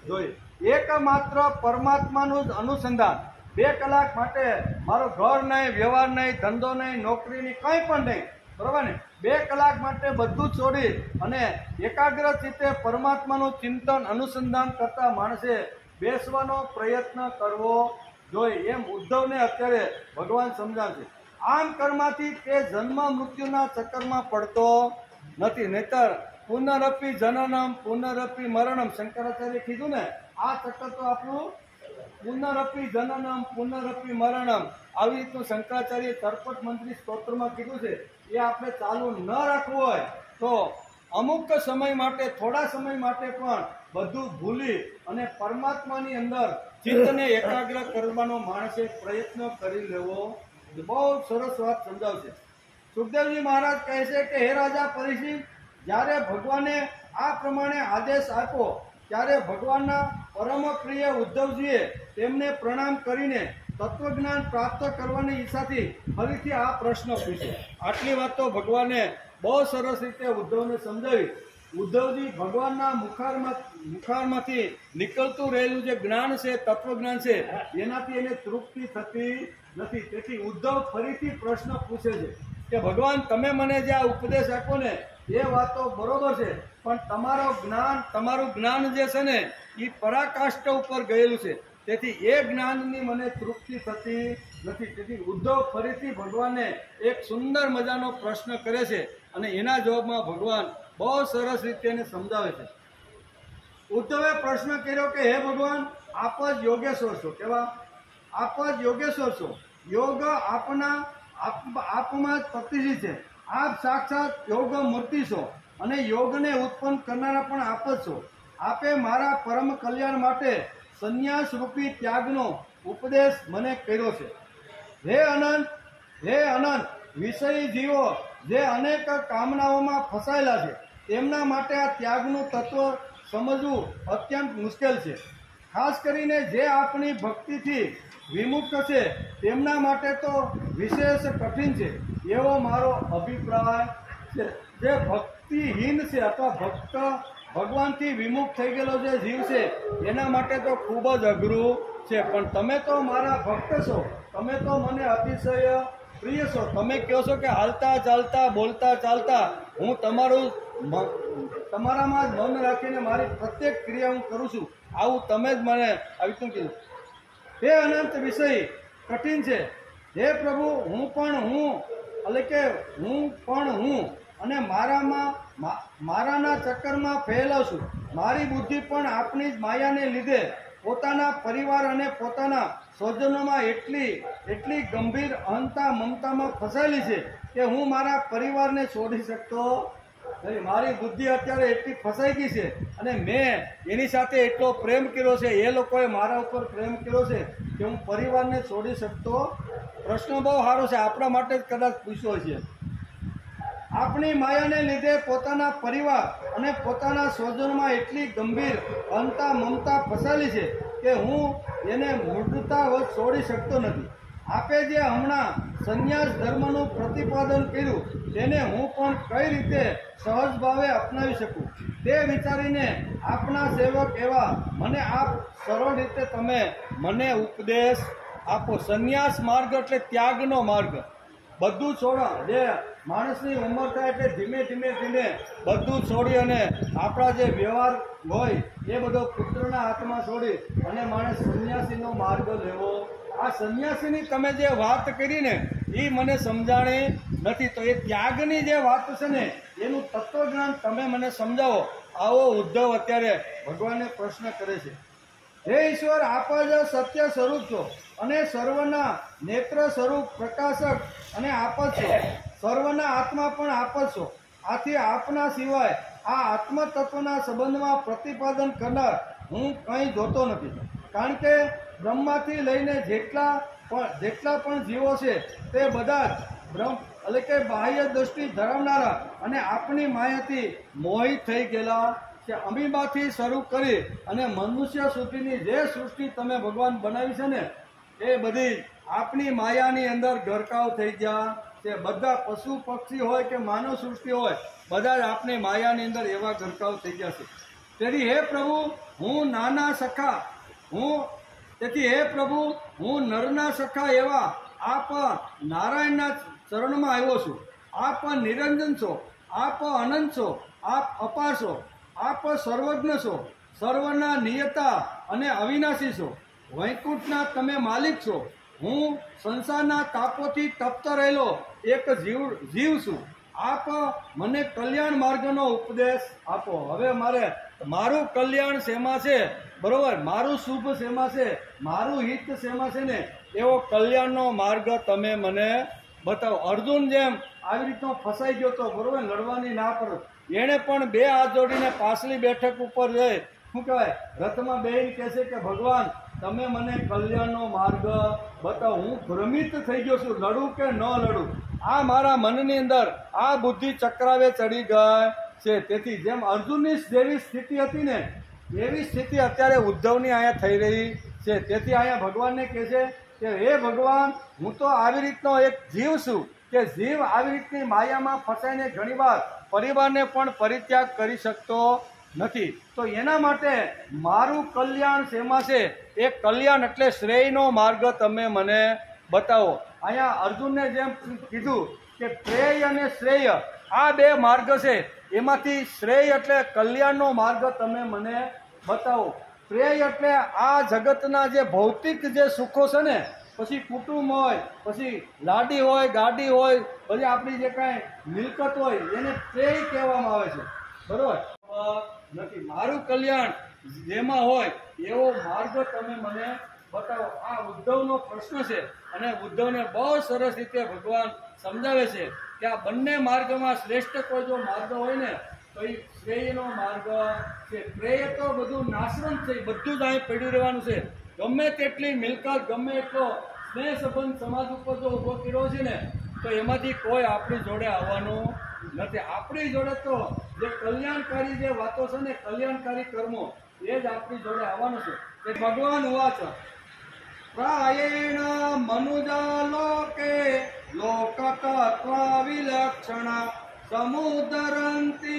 જોઈએ. એકમાત્ર પરમાત્માનું જ અનુસંધાન. 2 કલાક માટે મારો ઘર નહીં, વ્યવહાર નહીં, ધંધો નહીં, નોકરી નહીં, કંઈ પણ નહીં, બરાબર ને, 2 કલાક માટે બધું જ છોડી અને એકાગ્ર ચિત્તે પરમાત્માનું ચિંતન અનુસંધાન કરતા માણસે બેસવાનો પ્રયત્ન કરવો જોઈએ. એમ ઉદ્ધવને અત્યારે ભગવાન સમજાવશે. આમ કર્મથી તે જન્મ મૃત્યુના ચક્કરમાં પડતો નથી. નહીતર પુનરપી જનનમ પુનરપી મરણમ, શંકરાચાર્ય કીધું ને, આ ચક્કર તો આપણું પુનરપી જનનમ પુનરપી મરણમ, આવી રીતનું શંકરાચાર્ય તર્પટ મંત્રી સ્તોત્રમાં કીધું છે. એ આપણે ચાલુ ન રાખવું હોય તો અમુક સમય માટે, થોડા સમય માટે પણ બધું ભૂલી અને પરમાત્માની અંદર ચિત્તને એકાગ્ર કરવાનો માણસે પ્રયત્ન કરી લેવો. બહુ સરસ વાત સમજાવશે. સુખદેવજી મહારાજ કહે છે કે હે રાજા પરીક્ષિત, જ્યારે ભગવાને આ પ્રમાણે આદેશ આપ્યો ત્યારે ભગવાનના પરમ પ્રિય ઉદ્ધવજીએ તેમને પ્રણામ કરીને તત્વજ્ઞાન પ્રાપ્ત કરવાની ઈચ્છાથી ફરીથી આ પ્રશ્ન પૂછ્યો. આટલી વાત તો ભગવાને બહુ સરસ રીતે ઉદ્ધવને સમજાવી. ઉદ્ધવજી ભગવાનના મુખારમાંથી નીકળતું રહેલું જે જ્ઞાન છે, તત્વજ્ઞાન છે, એનાથી એને તૃપ્તિ થતી નથી. તેથી ઉદ્ધવ ફરીથી પ્રશ્ન પૂછે છે કે ભગવાન, તમે મને જે આ ઉપદેશ આપ્યો ને એ વાતો બરોબર છે, પણ તમારું જ્ઞાન જે છે ને એ પરાકાષ્ઠ ઉપર ગયેલું છે, તેથી એ જ્ઞાનની મને તૃપ્તિ થતી નથી. તેથી ઉદ્ધવ ફરીથી ભગવાનને એક સુંદર મજાનો પ્રશ્ન કરે છે અને એના જવાબમાં ભગવાન બહુ સરસ રીતે એને સમજાવે છે. ઉદ્ધવે પ્રશ્ન કર્યો કે હે ભગવાન, આપ જ યોગેશ્વર છો. કેવા? આપ જ યોગેશ્વર છો. યોગ આપમાં જ પ્રતિષ્ઠિત છે. આપ સાક્ષાત યોગ મૂર્તિ છો અને યોગને ઉત્પન્ન કરનારા પણ આપ જ છો. આપે મારા પરમ કલ્યાણ માટે સંન્યાસ રૂપી ત્યાગનો ઉપદેશ મને કર્યો છે. હે અનંત વિષયી જીવો જે અનેક કામનાઓમાં ફસાયેલા છે તેમના માટે આ ત્યાગનું તત્વ સમજવું અત્યંત મુશ્કેલ છે. ખાસ કરીને જે આપણી ભક્તિથી વિમુખ છે તેમના માટે તો વિશેષ કઠિન છે એવો મારો અભિપ્રાય છે. જે ભક્તિહીન છે અથવા ભગવાનથી વિમુખ થઈ ગયેલો જે જીવ છે એના માટે તો ખૂબ જ અઘરું છે. પણ તમે તો મારા ભક્ત છો, તમે તો મને અતિશય પ્રિય છો. તમે કહો છો કે હાલતા ચાલતા બોલતા ચાલતા હું તમારામાં જ મન રાખીને મારી પ્રત્યેક ક્રિયા હું કરું છું. આવું તમે જ મને આવી રીતનું કીધું. હે અનંત વિષય કઠિન છે. હે પ્રભુ, હું પણ હું અને મારાના ચક્કરમાં ફેલાવ છું. મારી બુદ્ધિ પણ આપણી જ માયાને લીધે પોતાના પરિવાર અને પોતાના સ્વજનોમાં એટલી ગંભીર અહંતા મમતામાં ફસાયેલી છે કે હું મારા પરિવારને છોડી શકતો નથી. મારી બુદ્ધિ અત્યારે એટલી ફસાઈ ગઈ છે અને મેં એની સાથે એટલો પ્રેમ કર્યો છે, એ લોકોએ મારા ઉપર પ્રેમ કર્યો છે કે હું પરિવારને છોડી શકતો. પ્રશ્ન બહુ સારો છે, આપણા માટે જ કદાચ પૂછ્યો છે. આપણી માયાને લીધે પોતાના પરિવાર અને પોતાના સ્વજનમાં એટલી ગંભીર અંતા મમતા ફસાયેલી છે કે હું એને મૂળતા છોડી શકતો નથી. આપે જે હમણાં સંન્યાસ ધર્મનું પ્રતિપાદન કર્યું તેને હું પણ કઈ રીતે સહજ ભાવે અપનાવી શકું તે વિચારીને આપના સેવક એવા મને આપ સરળ રીતે તમે મને ઉપદેશ આપો. સંન્યાસ માર્ગ એટલે ત્યાગનો માર્ગ. બધું છોડો. જે માણસની ઉંમર થાય એટલે ધીમે ધીમે બધું છોડી અને આપણા જે વ્યવહાર હોય એ બધો પુત્રના હાથમાં છોડી અને માણસ સંન્યાસીનો માર્ગ લેવો. આ સંન્યાસીની તમે જે વાત કરી ને એ મને સમજાણી નથી. તો એ ત્યાગની જે વાત છે ને એનું તત્વજ્ઞાન તમે મને સમજાવો. આવો ઉદ્ધવ અત્યારે ભગવાનને પ્રશ્ન કરે છે. હે ઈશ્વર, આપ જ સત્ય સ્વરૂપ છો અને સર્વના નેત્ર સ્વરૂપ પ્રકાશક અને આપ જ છો. સર્વના આત્મા પણ આપ જ છો. આથી આપના સિવાય આ આત્મતત્વના સંબંધમાં પ્રતિપાદન કરનાર હું કંઈ જોતો નથી. કારણ કે બ્રહ્માથી લઈને જેટલા પણ જીવો છે તે બધા જ બ્રહ્મ એટલે કે બાહ્ય દ્રષ્ટિ ધરાવનારા અને આપની માયાથી મોહિત થઈ ગયેલા કે અમીબાથી શરૂ કરી અને મનુષ્ય સુધીની જે સૃષ્ટિ તમે ભગવાન બનાવી છે ને એ બધી આપની માયાની અંદર ગરકાવ થઈ ગયા છે. બધા પશુ પક્ષી હોય કે માનવ સૃષ્ટિ હોય બધા જ આપની માયાની અંદર એવા ગરકાવ થઈ ગયા છે. તેથી હે પ્રભુ, હે પ્રભુ, હું નરના સખા એવા આપ નારાયણના ચરણમાં આવ્યો છું. આપ નિરંજન છો, આપ અનંત છો, આપ અપાર છો, આપ સર્વજ્ઞ છો, સર્વના નિયતા અને અવિનાશી છો. વૈકુંઠના તમે માલિક છો. હું સંસારના તાપોથી તપ્ત રહેલો એક જીવ છું. આપ મને કલ્યાણ માર્ગનો ઉપદેશ આપો. હવે મારું કલ્યાણ શેમાં છે, બરોબર? મારું શુભ શેમાં છે, મારું હિત શેમાં છે ને એવો કલ્યાણનો માર્ગ તમે મને બતાવો. અર્જુન જેમ આવી રીતનો ફસાઈ ગયો તો, બરોબર, લડવાની ના કરો. એણે પણ બે હાથ જોડીને પાછલી બેઠક ઉપર જઈ શું કહેવાય રથમાં બેહીને કહે છે કે ભગવાન તમે મને કલ્યાણનો માર્ગ બતાવો. હું ભ્રમિત થઈ ગયો છું, લડું કે ન લડું. આ મારા મનની અંદર આ બુદ્ધિ ચક્રાવે ચડી ગઈ છે. તેથી જેમ અર્જુનની જેવી સ્થિતિ હતી ને એવી સ્થિતિ અત્યારે ઉદ્ધવની અહીંયા થઈ રહી છે. તેથી અહીંયા ભગવાનને કહે છે કે હે ભગવાન, હું તો આવી રીતનો એક જીવ છું કે જીવ આવી રીતની માયામાં ફસાઈને ઘણીવાર પરિવારને પણ પરિત્યાગ કરી શકતો નથી. તો એના માટે મારું કલ્યાણ શેમાં છે એ કલ્યાણ એટલે શ્રેયનો માર્ગ તમે મને બતાવો. અહીંયા અર્જુનને જેમ કીધું કે પ્રેય અને શ્રેય આ બે માર્ગ છે, એમાંથી શ્રેય એટલે કલ્યાણનો માર્ગ તમે મને બતાવો. પ્રેય એટલે આ જગતના જે ભૌતિક જે સુખો છે ને, પછી કુટુંબ હોય, પછી લાડી હોય, ગાડી હોય, પછી આપણી જે કાંઈ મિલકત હોય એને પ્રેય કહેવામાં આવે છે, બરોબર નથી. મારું કલ્યાણ જેમાં હોય એવો માર્ગ તમે મને બતાવો. આ ઉદ્ધવનો પ્રશ્ન છે અને ઉદ્ધવને બહુ સરસ રીતે ભગવાન સમજાવે છે કે આ બંને માર્ગમાં શ્રેષ્ઠ કોઈ જો માર્ગ હોય ને તો એ શ્રેયનો માર્ગ છે. પ્રેય તો બધું નાશવંત છે, બધું જ અહીં પડ્યું રહેવાનું છે. ગમે તેટલી મિલકત, ગમે એટલો સ્નેહ સંબંધ સમાજ ઉપર જો ઉભો કર્યો છે ને તો એમાંથી કોઈ આપણી જોડે આવવાનું નથી. આપણી જોડે તો જે કલ્યાણકારી જે વાતો છે ને, કલ્યાણકારી કર્મો એ જ આપણી જોડે આવવાનું છે. તે ભગવાન ઉવાચ પ્રાયેણ મનુજા લોકે લોકતત્વ વિલક્ષણ સમુદરંતિ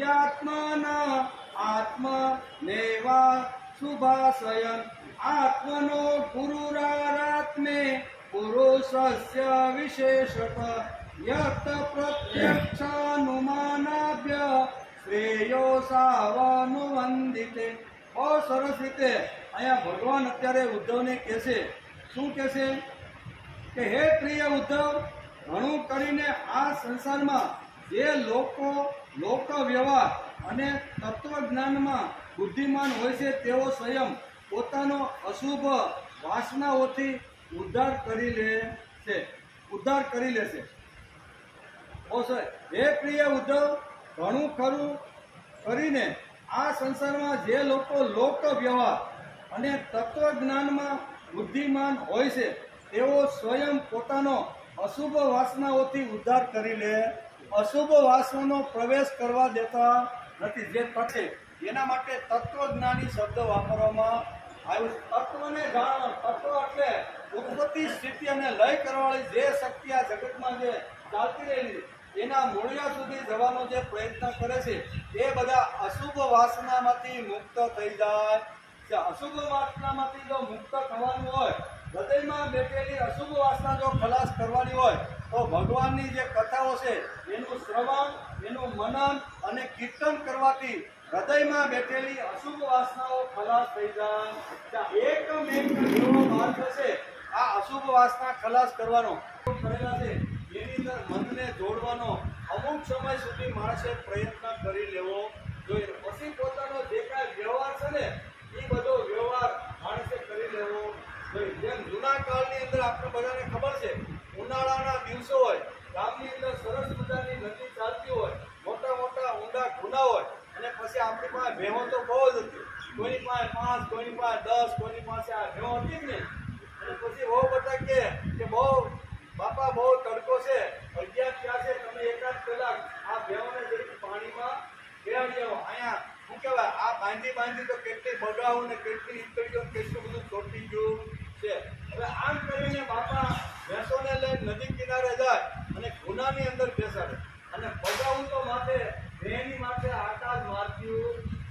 યાત્માના આત્મનેવા શુભાશયન આત્મનો ગુરુરારાત્મે પુરુષસ્ય વિશેષત યત પ્રત્યક્ષાનુમાનાભ્ય શ્રેયો સાવનુવંદિતે. બહુ સરસ રીતે અહીંયા ભગવાન અત્યારે ઉદ્ધવને કહે છે. શું કહે છે કે હે પ્રિય ઉદ્ધવ, ઘણું કરીને આ સંસારમાં જે લોક વ્યવહાર અને તત્વજ્ઞાનમાં બુદ્ધિમાન હોય છે તેઓ સ્વયં પોતાનો અશુભ વાસનાઓથી ઉદ્ધાર કરી લે છે. હે પ્રિય ઉદ્ધવ, ઘણું ખરું કરીને આ સંસારમાં જે લોકો લોક વ્યવહાર અને તત્વજ્ઞાનમાં બુદ્ધિમાન હોય છે તેઓ સ્વયં પોતાનો અશુભ વાસનાઓથી ઉદ્ધાર કરી લે. અશુભ વાસનાનો પ્રવેશ કરવા દેતા નથી. જે તત્વ એના માટે તત્વજ્ઞાની શબ્દ વાપરવામાં આવ્યો. તત્વને જાણો. તત્વ એટલે ઉત્પત્તિ, સ્થિતિ અને લય કરવાવાળી જે શક્તિ આ જગતમાં જે ચાલતી રહેલી એના મૂળિયા સુધી જવાનો જે પ્રયત્ન કરે છે એ બધા અશુભ વાસનામાંથી મુક્ત થઈ જાય. અશુભ વાસનામાંથી જો મુક્ત થવાનું હોય, હૃદયમાં બેઠેલી અશુભ વાસના જો ખલાસ કરવાની હોય તો ભગવાનની જે કથાઓ છે એનું શ્રવણ, એનું મનન અને કીર્તન કરવાથી હૃદયમાં બેઠેલી અશુભ વાસનાઓ ખલાસ થઈ જાય. એકમેક એવો માર્ગ છે આ અશુભ વાસના ખલાસ કરવાનો કરેલા છે. એની અંદર મનને જોડવાનો અમુક સમય સુધી માણસે પ્રયત્ન કરી લેવો જોઈએ. પછી પોતાનો જે કાંઈ વ્યવહાર છે ને એ બધો વ્યવહાર માણસે કરી લેવો જોઈએ. જેમ જૂના કાળની અંદર આપણે બધાને ખબર છે, ઉનાળાના દિવસો હોય, ગામની અંદર સરસ મજાની નદી ચાલતી હોય, મોટા મોટા ઊંડા ગુના હોય અને પછી આપણી પાસે ભેહો તો બહુ જ હતી. કોઈની પાસે 5, કોઈની પાસે 10, કોઈની પાસે આ ભેહો હતી જ નહીં. અને પછી બહુ બધા કે બહુ બાપા બહુ તડકો છે, 11 થયા છે, તમે એકાદ કલાક આ ભેહોને જરીક પાણીમાં બેહાડી આવો. અહીંયા શું કહેવાય, આ બાંધી તો કેટલી બગાવું ને કેટલી ઈકડીઓ કેટલું બધું ચોટી ગયું છે. હવે આમ કરીને બાપા ભેંસોને લઈને નદી કિનારે જાય અને ગુનાની અંદર બેસાડે અને બગાવું તો માથે ભેંની માથે આકાશ મારતી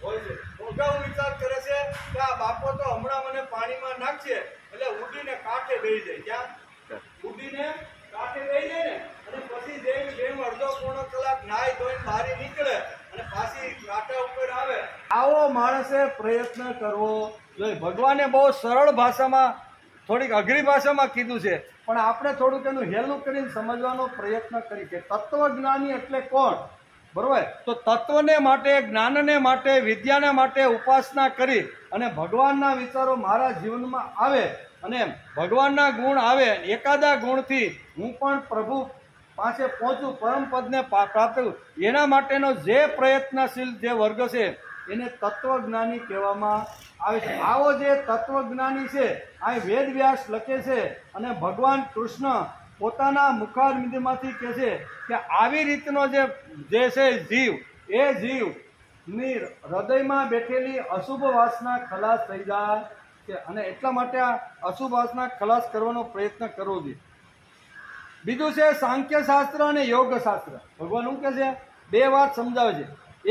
હોય છે. બગાવું વિચાર કરે છે કે આ બાપો તો હમણાં મને પાણીમાં નાખશે એટલે ઉડીને કાંઠે બેસી જાય. ક્યાં ઉડીને કાંઠે બેસી જાય ને અને પછી જેમ અડધો પોણો કલાક નાહી ધોઈને બહાર નીકળે અને પાછી કાંઠા ઉપર આવે. આવો માણસે પ્રયત્ન કરવો જોઈએ. ભગવાને બહુ સરળ ભાષામાં, થોડીક અઘરી ભાષામાં કીધું છે, પણ આપણે થોડુંક એનું હેલું કરીને સમજવાનો પ્રયત્ન કરી કે તત્વજ્ઞાની એટલે કોણ. બરોબર? તો તત્વને માટે, જ્ઞાનને માટે, વિદ્યાને માટે ઉપાસના કરી અને ભગવાનના વિચારો મારા જીવનમાં આવે અને ભગવાનના ગુણ આવે, એકાદા ગુણથી હું પણ પ્રભુ પાસે પહોંચું, પરમ પદને પ્રાપ્ત કરું, એના માટેનો જે પ્રયત્નશીલ જે વર્ગ છે એને તત્વજ્ઞાની કહેવામાં આવે છે. આવો જે તત્વજ્ઞાની છે આ વેદવ્યાસ લખે છે અને ભગવાન કૃષ્ણ પોતાના મુખારવિંદમાંથી કહે છે કે આવી રીતનો જે છે જીવ, એ જીવની હૃદયમાં બેઠેલી અશુભ વાસના ખલાસ થઈ જાય છે અને એટલા માટે આ અશુભ વાસના ખલાસ કરવાનો પ્રયત્ન કરવો જોઈએ. બીજું છે સાંખ્ય શાસ્ત્ર અને યોગ શાસ્ત્ર. ભગવાન શું કહે છે? બે વાત સમજાવે છે.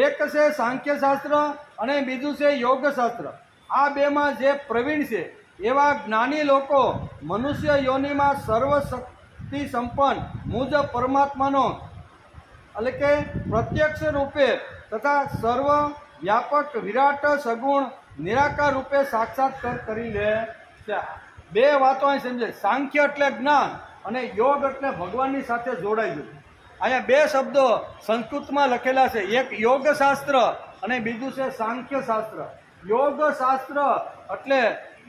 એક છે સાંખ્ય શાસ્ત્ર અને બીજું છે યોગ શાસ્ત્ર. આ બેમાં જે પ્રવીણ છે એવા જ્ઞાની લોકો મનુષ્ય યોનિમાં સર્વશક્તિ સંપન્ન મુજ પરમાત્માનો એટલે કે પ્રત્યક્ષ રૂપે તથા સર્વ વ્યાપક વિરાટ સગુણ નિરાકાર રૂપે સાક્ષાત્કાર કરી લે છે. બે વાતો અહીં સમજે. સાંખ્ય એટલે જ્ઞાન અને યોગ એટલે ભગવાનની સાથે જોડાઈ ગયું. અહીંયા બે શબ્દો સંસ્કૃતમાં લખેલા છે, એક યોગ શાસ્ત્ર અને બીજું છે સાંખ્ય શાસ્ત્ર. યોગ શાસ્ત્ર એટલે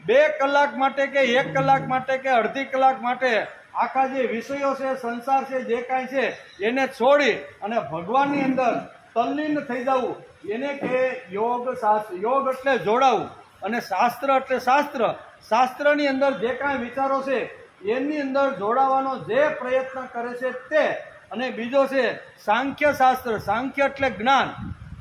2 કલાક માટે કે 1 કલાક માટે કે અડધી કલાક માટે આખા જે વિષયો છે, સંસાર છે, જે કાંઈ છે એને છોડી અને ભગવાનની અંદર તલ્લીન થઈ જવું એને કે યોગ શાસ્ત્ર. યોગ એટલે જોડાવું અને શાસ્ત્ર એટલે શાસ્ત્ર. શાસ્ત્રની અંદર જે કાંઈ વિચારો છે એની અંદર જોડાવાનો જે પ્રયત્ન કરે છે તે. અને બીજો છે સાંખ્ય શાસ્ત્ર. સાંખ્ય એટલે જ્ઞાન.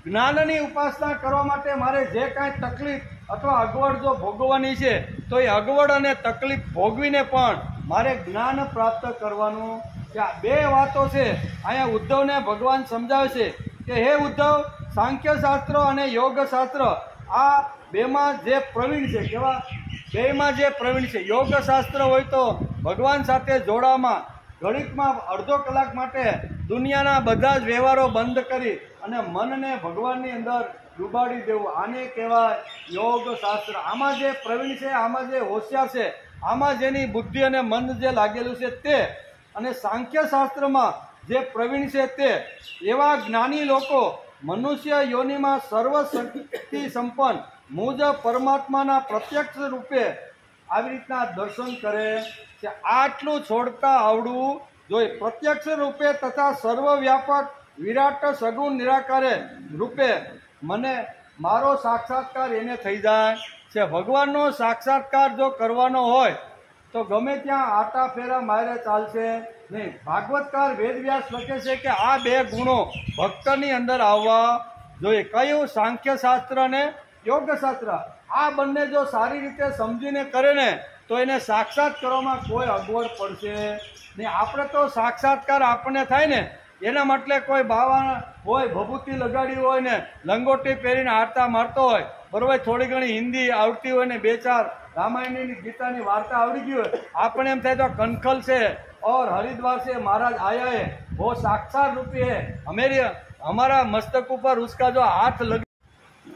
જ્ઞાનની ઉપાસના કરવા માટે મારે જે કાંઈ તકલીફ અથવા અગવડ જો ભોગવવાની છે તો એ અગવડ અને તકલીફ ભોગવીને પણ મારે જ્ઞાન પ્રાપ્ત કરવાનું છે. આ બે વાતો છે અહીંયા ઉદ્ધવને ભગવાન સમજાવે છે કે હે ઉદ્ધવ, સાંખ્ય શાસ્ત્ર અને યોગ શાસ્ત્ર આ બેમાં જે પ્રવીણ છે, કેવા બેમાં જે પ્રવીણ છે. યોગ શાસ્ત્ર હોય તો ભગવાન સાથે જોડાવામાં ઘડીકમાં અડધો કલાક માટે દુનિયાના બધા જ વ્યવહારો બંધ કરી અને મનને ભગવાનની અંદર ડૂબાડી દેવું, આને કહેવાય યોગ શાસ્ત્ર. આમાં જે પ્રવીણ છે, આમાં જે હોશિયાર છે, આમાં જેની બુદ્ધિ અને મન જે લાગેલું છે તે. અને સાંખ્ય શાસ્ત્રમાં જે પ્રવીણ છે તે એવા જ્ઞાની લોકો મનુષ્ય યોનિમાં સર્વશક્તિ સંપન્ન મુજ પરમાત્માના પ્રત્યક્ષ રૂપે આવી રીતના દર્શન કરે છે. આટલું છોડતા આવડવું જોઈ પ્રત્યક્ષ રૂપે તથા સર્વવ્યાપક વિરાટ સગુણ નિરાકારે રૂપે મને મારો સાક્ષાત્કાર એને થઈ જાય છે. ભગવાનનો સાક્ષાત્કાર જો કરવાનો હોય તો ગમે ત્યાં આટા ફેરા મારે ચાલશે નહીં. ભાગવતકાર વેદવ્યાસ લખે છે કે આ બે ગુણો ભક્તની અંદર આવવા જોઈએ. કયું? સાંખ્ય શાસ્ત્ર અને યોગ શાસ્ત્ર. આ બંને જો સારી રીતે સમજીને કરે ને તો એને સાક્ષાત કરવામાં કોઈ અગવડ પડશે નહીં. આપણે તો સાક્ષાત્કાર આપણને થાય ને એના માટે કોઈ બાવા હોય, ભભૂતિ લગાડી હોય ને લંગોટી પહેરીને આરતા મારતો હોય, બરોબર, થોડી ઘણી હિન્દી આવડતી હોય ને બે ચાર રામાયણની ગીતાની વાર્તા આવડી ગઈ હોય, આપણે એમ થાય તો કનખલ છે और हरिद्वार से महाराज आया है, वो साक्षात रूपी है, हमारा मस्तक ऊपर उसका जो हाथ लगे.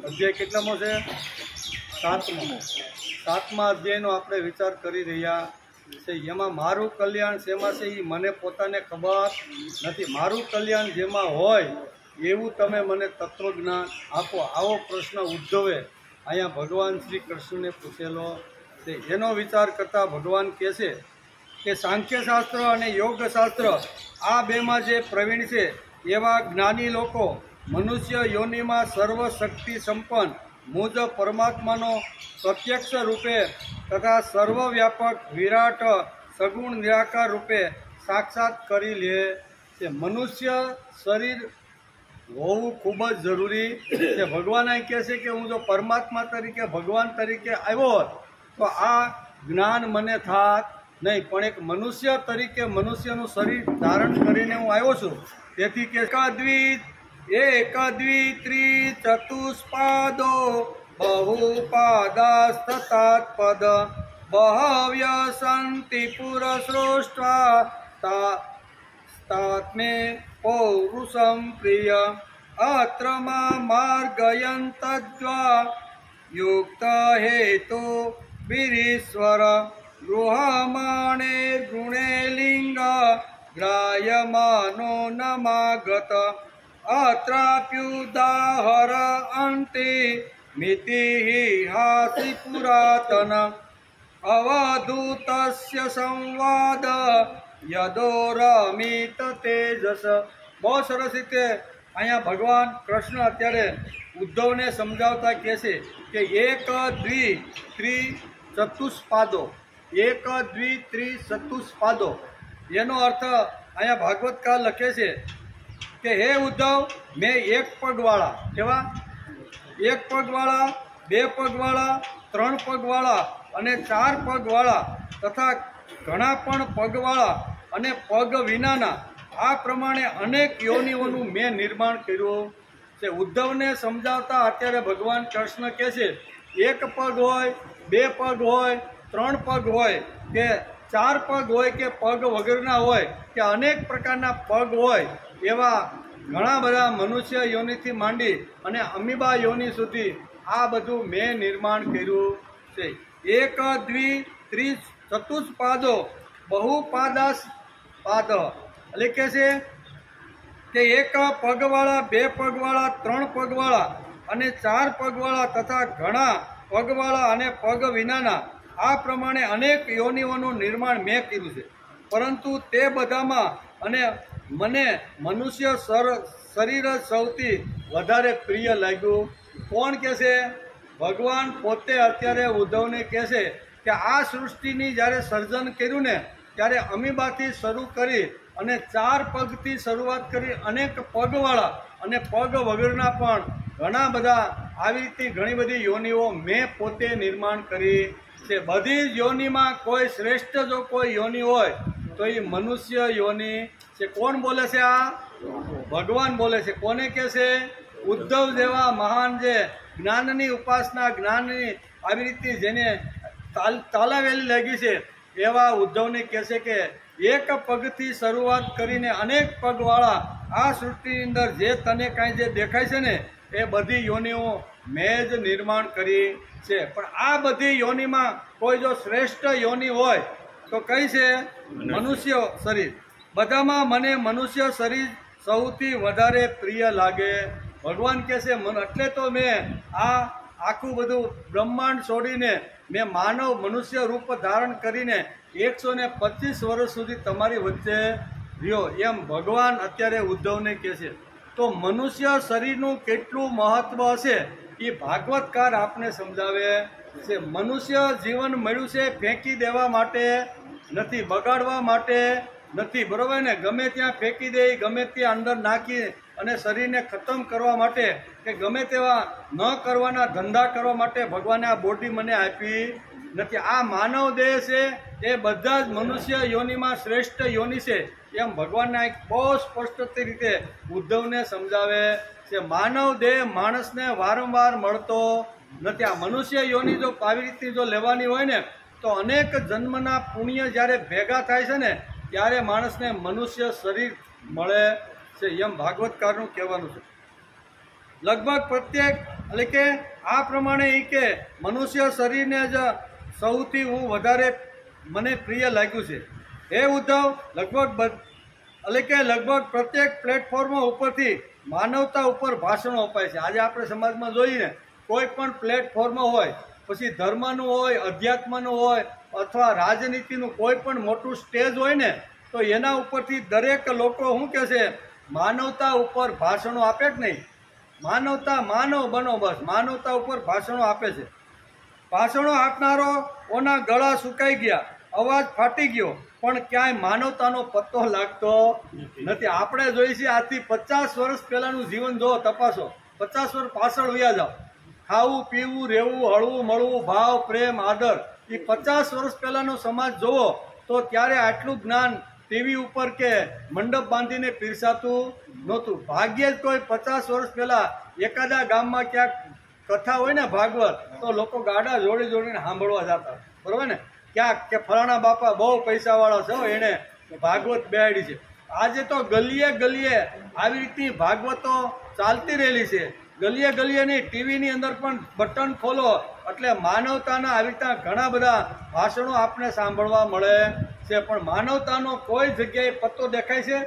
अध्याय કેટલામો છે? 7મો. 7મા અધ્યાયનો આપણે વિચાર કરી રહ્યા છે. એમાં મારું કલ્યાણ શેમાં છે એ મને પોતાને ખબર નથી. મારું કલ્યાણ જેમાં હોય એવું તમે મને તત્વજ્ઞાન આપો. આવો પ્રશ્ન ઉદ્ધવે અહીંયા ભગવાન શ્રી કૃષ્ણને પૂછેલો છે. એનો વિચાર કરતાં ભગવાન કહે છે કે સાંખ્યશાસ્ત્ર અને યોગશાસ્ત્ર આ બેમાં જે પ્રવીણ છે એવા જ્ઞાની લોકો મનુષ્ય યોનિમાં સર્વશક્તિ સંપન્ન મુજ પરમાત્માનો પ્રત્યક્ષ રૂપે તથા સર્વવ્યાપક વિરાટ સગુણ નિરાકાર રૂપે સાક્ષાત કરી લે છે. મનુષ્ય શરીર હોવું ખૂબ જ જરૂરી છે. ભગવાન અહીં કહે છે કે હું જો પરમાત્મા તરીકે ભગવાન તરીકે આવ્યો હોત તો આ જ્ઞાન મને થાત નહીં, પણ એક મનુષ્ય તરીકે મનુષ્યનું શરીર ધારણ કરીને હું આવ્યો છું. તેથી કે એકદ્વિ ચતુષ્પાદો બહુપાદાસ્તતાત્પદ બહવ્ય સંતિ પુરસૃષ્ટ્વા તાત્મે પૌરુષમ પ્રિય અત્ર માર્ગયંતદ્વા યુક્ત હેતુ વિરીશ્વર ગૃહમાણે ગુણે લિંગ ગ્રાયમાનો નમાગત અત્રાપ્યુદાહર અંતે મિતિ હાસિ પુરાતન અવધૂતસ્ય સંવાદ યદોરમિત તેજસ. બહુ સરસ રીતે અહીંયા ભગવાન કૃષ્ણ અત્યારે ઉદ્ધવને સમજાવતા કહે છે કે એક દ્વિ ત્રિ ચતુષ્પાદો, એક દ્વિ ત્રિ ચતુષ્પાદો. એનો અર્થ અહીંયા ભાગવતકાર લખે છે કે હે ઉદ્ધવ, મેં એક પગવાળા, કેવા? એક પગવાળા, બે પગવાળા, ત્રણ પગવાળા અને ચાર પગવાળા તથા ઘણા પણ પગવાળા અને પગ વિનાના આ પ્રમાણે અનેક યોનિઓનું મેં નિર્માણ કર્યું છે. ઉદ્ધવને સમજાવતા અત્યારે ભગવાન કૃષ્ણ કહે છે એક પગ હોય, બે પગ હોય, ત્રણ પગ હોય કે ચાર પગ હોય કે પગ વગરના હોય કે અનેક પ્રકારના પગ હોય એવા ઘણા બધા મનુષ્ય યોનિથી માંડી અને અમીબા યોનિ સુધી આ બધું મેં નિર્માણ કર્યું છે. એક દ્વિ ત્રિ ચતુષ્પાદો બહુપાદાસ પાદ એટલે કે છે કે એક પગવાળા, બે પગવાળા, ત્રણ પગવાળા અને ચાર પગવાળા તથા ઘણા પગવાળા અને પગ વિનાના આ પ્રમાણે અનેક યોનિઓનું નિર્માણ મેં કર્યું છે. પરંતુ તે બધામાં અને મને મનુષ્ય શરીર સૌથી વધારે પ્રિય લાગ્યું. કોણ કહે છે? ભગવાન પોતે અત્યારે ઉદ્ધવને કહે છે કે આ સૃષ્ટિની જ્યારે સર્જન કર્યું ને ત્યારે અમીબાથી શરૂ કરી અને ચાર પગથી શરૂઆત કરી અનેક પગવાળા અને પગ વગરના પણ ઘણા બધા આવી રીતે ઘણી બધી યોનિઓ મેં પોતે નિર્માણ કરી છે. બધી જ યોનિમાં કોઈ શ્રેષ્ઠ જો કોઈ યોનિ હોય તો એ મનુષ્ય યોનિ છે. કોણ બોલે છે? આ ભગવાન બોલે છે. કોને કહે છે? ઉદ્ધવ જેવા મહાન જે જ્ઞાનની ઉપાસના, જ્ઞાનની આવી રીતે જેને તાલાવેલી લાગી છે એવા ઉદ્ધવને કહે છે કે એક પગથી શરૂઆત કરીને અનેક પગવાળા આ સૃષ્ટિની અંદર જે તને કાંઈ જે દેખાય છે ને એ બધી યોનિઓ મેં જ નિર્માણ કરી છે. પણ આ બધી યોનિમાં કોઈ જો શ્રેષ્ઠ યોનિ હોય તો કઈ છે? મનુષ્ય શરીર. બધામાં મને મનુષ્ય શરીર સૌથી વધારે પ્રિય લાગે. ભગવાન કહે છે એટલે તો મેં આ આખું બધું બ્રહ્માંડ છોડીને મેં માનવ મનુષ્ય રૂપ ધારણ કરીને 125 વર્ષ સુધી તમારી વચ્ચે રહ્યો એમ ભગવાન અત્યારે ઉદ્ધવને કહે છે. તો મનુષ્ય શરીરનું કેટલું મહત્વ હશે એ ભાગવતકાર આપને સમજાવે છે. મનુષ્ય જીવન મળ્યું છે ફેંકી દેવા માટે નથી, બગાડવા માટે નથી, બરોબર ને? ગમે ત્યાં ફેંકી દે, ગમે ત્યાં અંદર નાખી અને શરીરને ખતમ કરવા માટે કે ગમે તેવા ન કરવાના ધંધા કરવા માટે ભગવાને આ બોડી મને આપી નથી. આ માનવ દેહ છે એ બધા જ મનુષ્ય યોનિમાં શ્રેષ્ઠ યોનિ છે એમ ભગવાનને એક બહુ સ્પષ્ટ રીતે ઉદ્ધવને સમજાવે છે. માનવ દેહ માણસને વારંવાર મળતો નથી. આ મનુષ્ય યોનિ જો આવી રીતની જો લેવાની હોય ને તો અનેક જન્મના પુણ્ય જ્યારે ભેગા થાય છે ને ત્યારે માણસને મનુષ્ય શરીર મળે છે એમ ભાગવતકારનું કહેવાનું છે. લગભગ પ્રત્યેક એટલે કે આ પ્રમાણે એ કે મનુષ્ય શરીરને જ સૌથી હું વધારે મને પ્રિય લાગ્યું છે. હે ઉદ્ધવ, લગભગ પ્રત્યેક પ્લેટફોર્મ ઉપરથી માનવતા ઉપર ભાષણો અપાય છે. આજે આપણે સમાજમાં જોઈએ કોઈ પણ પ્લેટફોર્મ હોય, પછી ધર્મનું હોય, અધ્યાત્મનું હોય અથવા રાજનીતિનું કોઈ પણ મોટું સ્ટેજ હોય ને તો એના ઉપરથી દરેક લોકો શું કહે છે? માનવતા ઉપર ભાષણો આપે કે નહીં? માનવ બનો, બસ માનવતા ઉપર ભાષણો આપે છે. ભાષણો આપનારોના ગળા સુકાઈ ગયા, અવાજ ફાટી ગયો, પણ ક્યાંય માનવતાનો પત્તો લાગતો નથી. આપણે જોઈએ છીએ આજથી 50 વર્ષ પહેલાનું જીવન જો તપાસો, 50 વર્ષ પાછળ વયા જાઓ. ખાવું, પીવું, રહેવું, હળવું, મળવું, ભાવ, પ્રેમ, આદર, એ 50 વર્ષ પહેલાનો સમાજ જોવો તો ત્યારે આટલું જ્ઞાન ટીવી ઉપર કે મંડપ બાંધીને પીરસાતું નહોતું. ભાગ્યે જ કોઈ 50 વર્ષ પહેલા એકાદા ગામમાં ક્યાંક કથા હોય ને ભાગવત તો લોકો ગાડા જોડીને સાંભળવા જતા, બરોબર ને? ક્યાંક કે ફલાણા બાપા બહુ પૈસાવાળા છે, એણે ભાગવત બેહાડી છે. આજે તો ગલીએ ગલીએ આવી રીતની ભાગવતો ચાલતી રહેલી છે. ગલીએ નહીં, ટીવીની અંદર પણ બટન ખોલો એટલે માનવતાના આવી રીતના ઘણા બધા ભાષણો આપને સાંભળવા મળે છે. પણ માનવતાનો કોઈ જગ્યાએ પત્તો દેખાય છે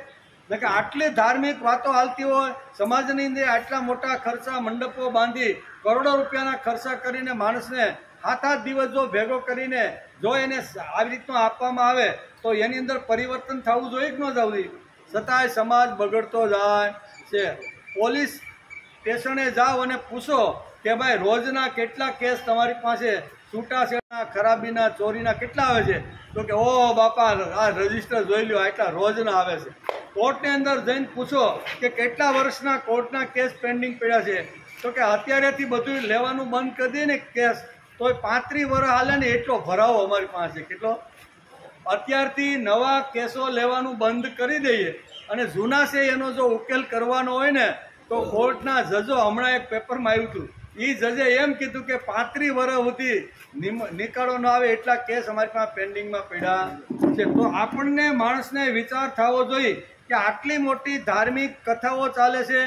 ને? કે આટલી ધાર્મિક વાતો હાલતી હોય, સમાજની અંદર આટલા મોટા ખર્ચા મંડપો બાંધી કરોડો રૂપિયાના ખર્ચા કરીને માણસને 7 દિવસ જો ભેગો કરીને જો એને આવી રીતનું આપવામાં આવે તો એની અંદર પરિવર્તન થવું જોઈએ કે ન થવું જોઈએ? છતાંય સમાજ બગડતો જાય છે. પોલીસ સ્ટેશને જાઓ અને પૂછો કે ભાઈ રોજના કેટલા કેસ તમારી પાસે છૂટાછેડા, ખરાબીના, ચોરીના કેટલા આવે છે? તો કે ઓ બાપા આ રજીસ્ટર જોઈ લ્યો, આટલા રોજના આવે છે. કોર્ટની અંદર જઈને પૂછો કે કેટલા વર્ષના કોર્ટના કેસ પેન્ડિંગ પડ્યા છે? તો કે અત્યારેથી બધું લેવાનું બંધ કરી દે ને કેસ તોય 35 વર્ષ હાલે ને એટલો ભરાવો અમારી પાસે. કેટલો? અત્યારથી નવા કેસો લેવાનું બંધ કરી દઈએ અને જૂના છે એનો જો ઉકેલ કરવાનો હોય ને તો કોર્ટના જજો, હમણાં એક પેપરમાં આવ્યું હતું, એ જજે એમ કીધું કે 35 વર્ષ સુધી નિકાળો ન આવે એટલા કેસ અમારી પાસે પેન્ડિંગમાં પડ્યા છે. તો આપણને માણસને વિચાર થવો જોઈએ કે આટલી મોટી ધાર્મિક કથાઓ ચાલે છે,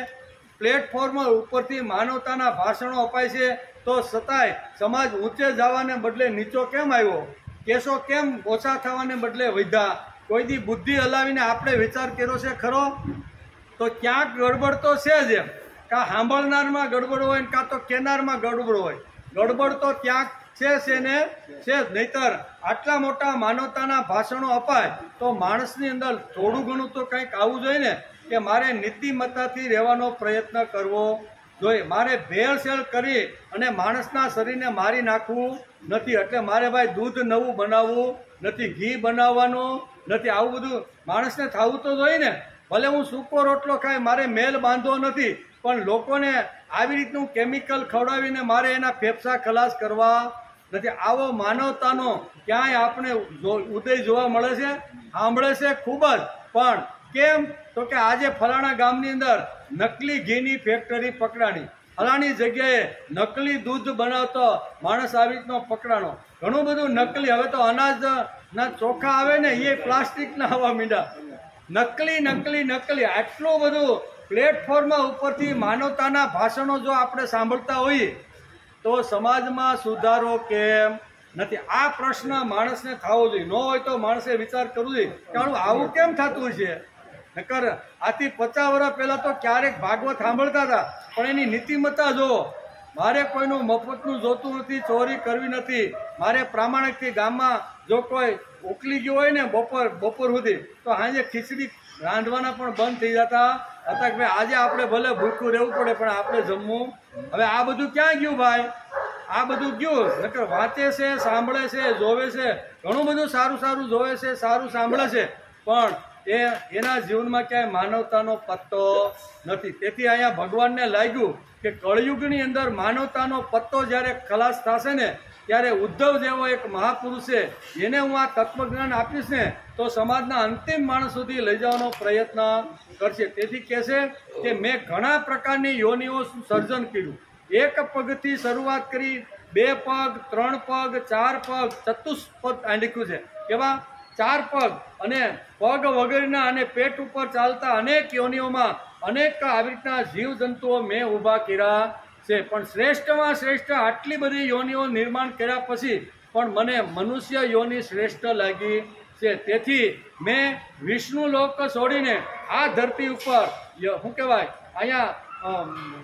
પ્લેટફોર્મ ઉપરથી માનવતાના ભાષણો અપાય છે, તો છતાંય સમાજ ઊંચે જવાને બદલે નીચો કેમ આવ્યો? કેસો કેમ ઓછા થવાને બદલે વધ્યા? કોઈ દી બુદ્ધિ હલાવીને આપણે વિચાર કર્યો છે ખરો? તો ક્યાંક ગડબડ તો છે જ એમ. કાં સાંભળનારમાં ગડબડ હોય ને કાં તો કેનારમાં ગડબડ હોય. ગડબડ તો ક્યાંક છે ને છે જ. નહીતર આટલા મોટા માનવતાના ભાષણો અપાય તો માણસની અંદર થોડું ઘણું તો કંઈક આવવું જોઈએ ને કે મારે નીતિમત્તાથી રહેવાનો પ્રયત્ન કરવો જોઈએ. મારે ભેળસેળ કરી અને માણસના શરીરને મારી નાખવું નથી. એટલે મારે ભાઈ દૂધ નવું બનાવવું નથી, ઘી બનાવવાનું નથી. આવું બધું માણસને થવું તો જોઈએ ને. ભલે હું સૂકો રોટલો ખાય, મારે મેલ બાંધવો નથી, પણ લોકોને આવી રીતનું કેમિકલ ખવડાવીને મારે એના ફેફસા ખલાસ કરવા નથી. આવો માનવતાનો ક્યાંય આપણે ઉદય જોવા મળે છે? સાંભળે છે ખૂબ જ. પણ કેમ? તો કે આજે ફલાણા ગામની અંદર નકલી ઘીની ફેક્ટરી પકડાણી, ફલાણી જગ્યાએ નકલી દૂધ બનાવતો માણસ આવી રીતનો પકડાણો, ઘણું બધું નકલી. હવે તો અનાજના ચોખા આવે ને એ પ્લાસ્ટિકના આવવા માંડ્યા. નકલી આટલું બધું પ્લેટફોર્મ ઉપરથી માનવતાના ભાષણો જો આપણે સાંભળતા હોઈએ તો સમાજમાં સુધારો કેમ નથી? આ પ્રશ્ન માણસને થવો જોઈએ. ન હોય તો માણસે વિચાર કરવો જોઈએ કે આવું કેમ થતું છે? નકર આથી 50 વર્ષ પહેલા તો ક્યારેક ભાગવત સાંભળતા હતા, પણ એની નીતિમત્તા જુઓ. મારે કોઈનું મફતનું જોતું નથી, ચોરી કરવી નથી, મારે પ્રામાણિકથી ગામમાં જો કોઈ ઉકલી ગયો હોય ને બપોર સુધી તો સાંજે ખીચડી રાંધવાના પણ બંધ થઈ જતા હતા કે ભાઈ આજે આપણે ભલે ભૂખ્યું રહેવું પડે પણ આપણે જમવું. હવે આ બધું ક્યાં ગયું ભાઈ? આ બધું ગયું. નકર વાંચે છે, સાંભળે છે, જોવે છે, ઘણું બધું સારું સારું જોવે છે, સારું સાંભળે છે, પણ એના જીવનમાં ક્યાંય માનવતાનો પત્તો નથી. તેથી અહીંયા ભગવાનને લાગ્યું કે કળયુગની અંદર માનવતાનો પત્તો જ્યારે ખલાસ થશે ને ત્યારે ઉદ્ધવ જેવો એક મહાપુરુષ છે એને હું આ તત્વજ્ઞાન આપીશ ને તો સમાજના અંતિમ માણસ સુધી લઈ જવાનો પ્રયત્ન કરશે. તેથી કહે છે કે મેં ઘણા પ્રકારની યોનિઓ સર્જન કર્યું. એક પગથી શરૂઆત કરી, 2 પગ, 3 પગ, 4 પગ, ચતુષ્પદ આંડ્યું છે. કેવા 4 પગ અને પગ વગરના અને પેટ ઉપર ચાલતા અનેક યોનિઓમાં અનેક આવી રીતના જીવજંતુઓ મેં ઊભા કર્યા છે. પણ શ્રેષ્ઠમાં શ્રેષ્ઠ આટલી બધી યોનિઓ નિર્માણ કર્યા પછી પણ મને મનુષ્ય યોનિ શ્રેષ્ઠ લાગી છે. તેથી મેં વિષ્ણુ લોક છોડીને આ ધરતી ઉપર શું કહેવાય અહીંયા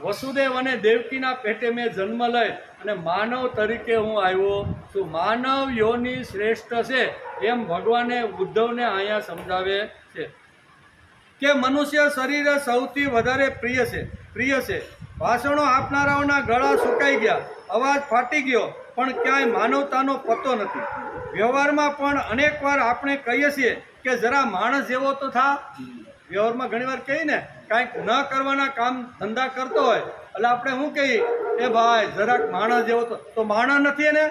વસુદેવ અને દેવકીના પેટે મેં જન્મ લઈ અને માનવ તરીકે હું આવ્યો છું. માનવ યોનિ શ્રેષ્ઠ છે એમ ભગવાને ઉદ્ધવને અહીંયા સમજાવે છે કે મનુષ્ય શરીર સૌથી વધારે પ્રિય છે. ભાષણો આપનારાઓના ગળા સુકાઈ ગયા, અવાજ ફાટી ગયો, પણ ક્યાંય માનવતાનો પત્તો નથી. વ્યવહારમાં પણ અનેક વાર આપણે કહીએ છીએ કે જરા માણસ જેવો તો થા. વ્યવહારમાં ઘણી વાર કહીએ ને કાંઈક ન કરવાના કામ ધંધા કરતો હોય એટલે આપણે શું કહીએ એ ભાઈ જરાક માણસ જેવો તો માણસ નથી ને?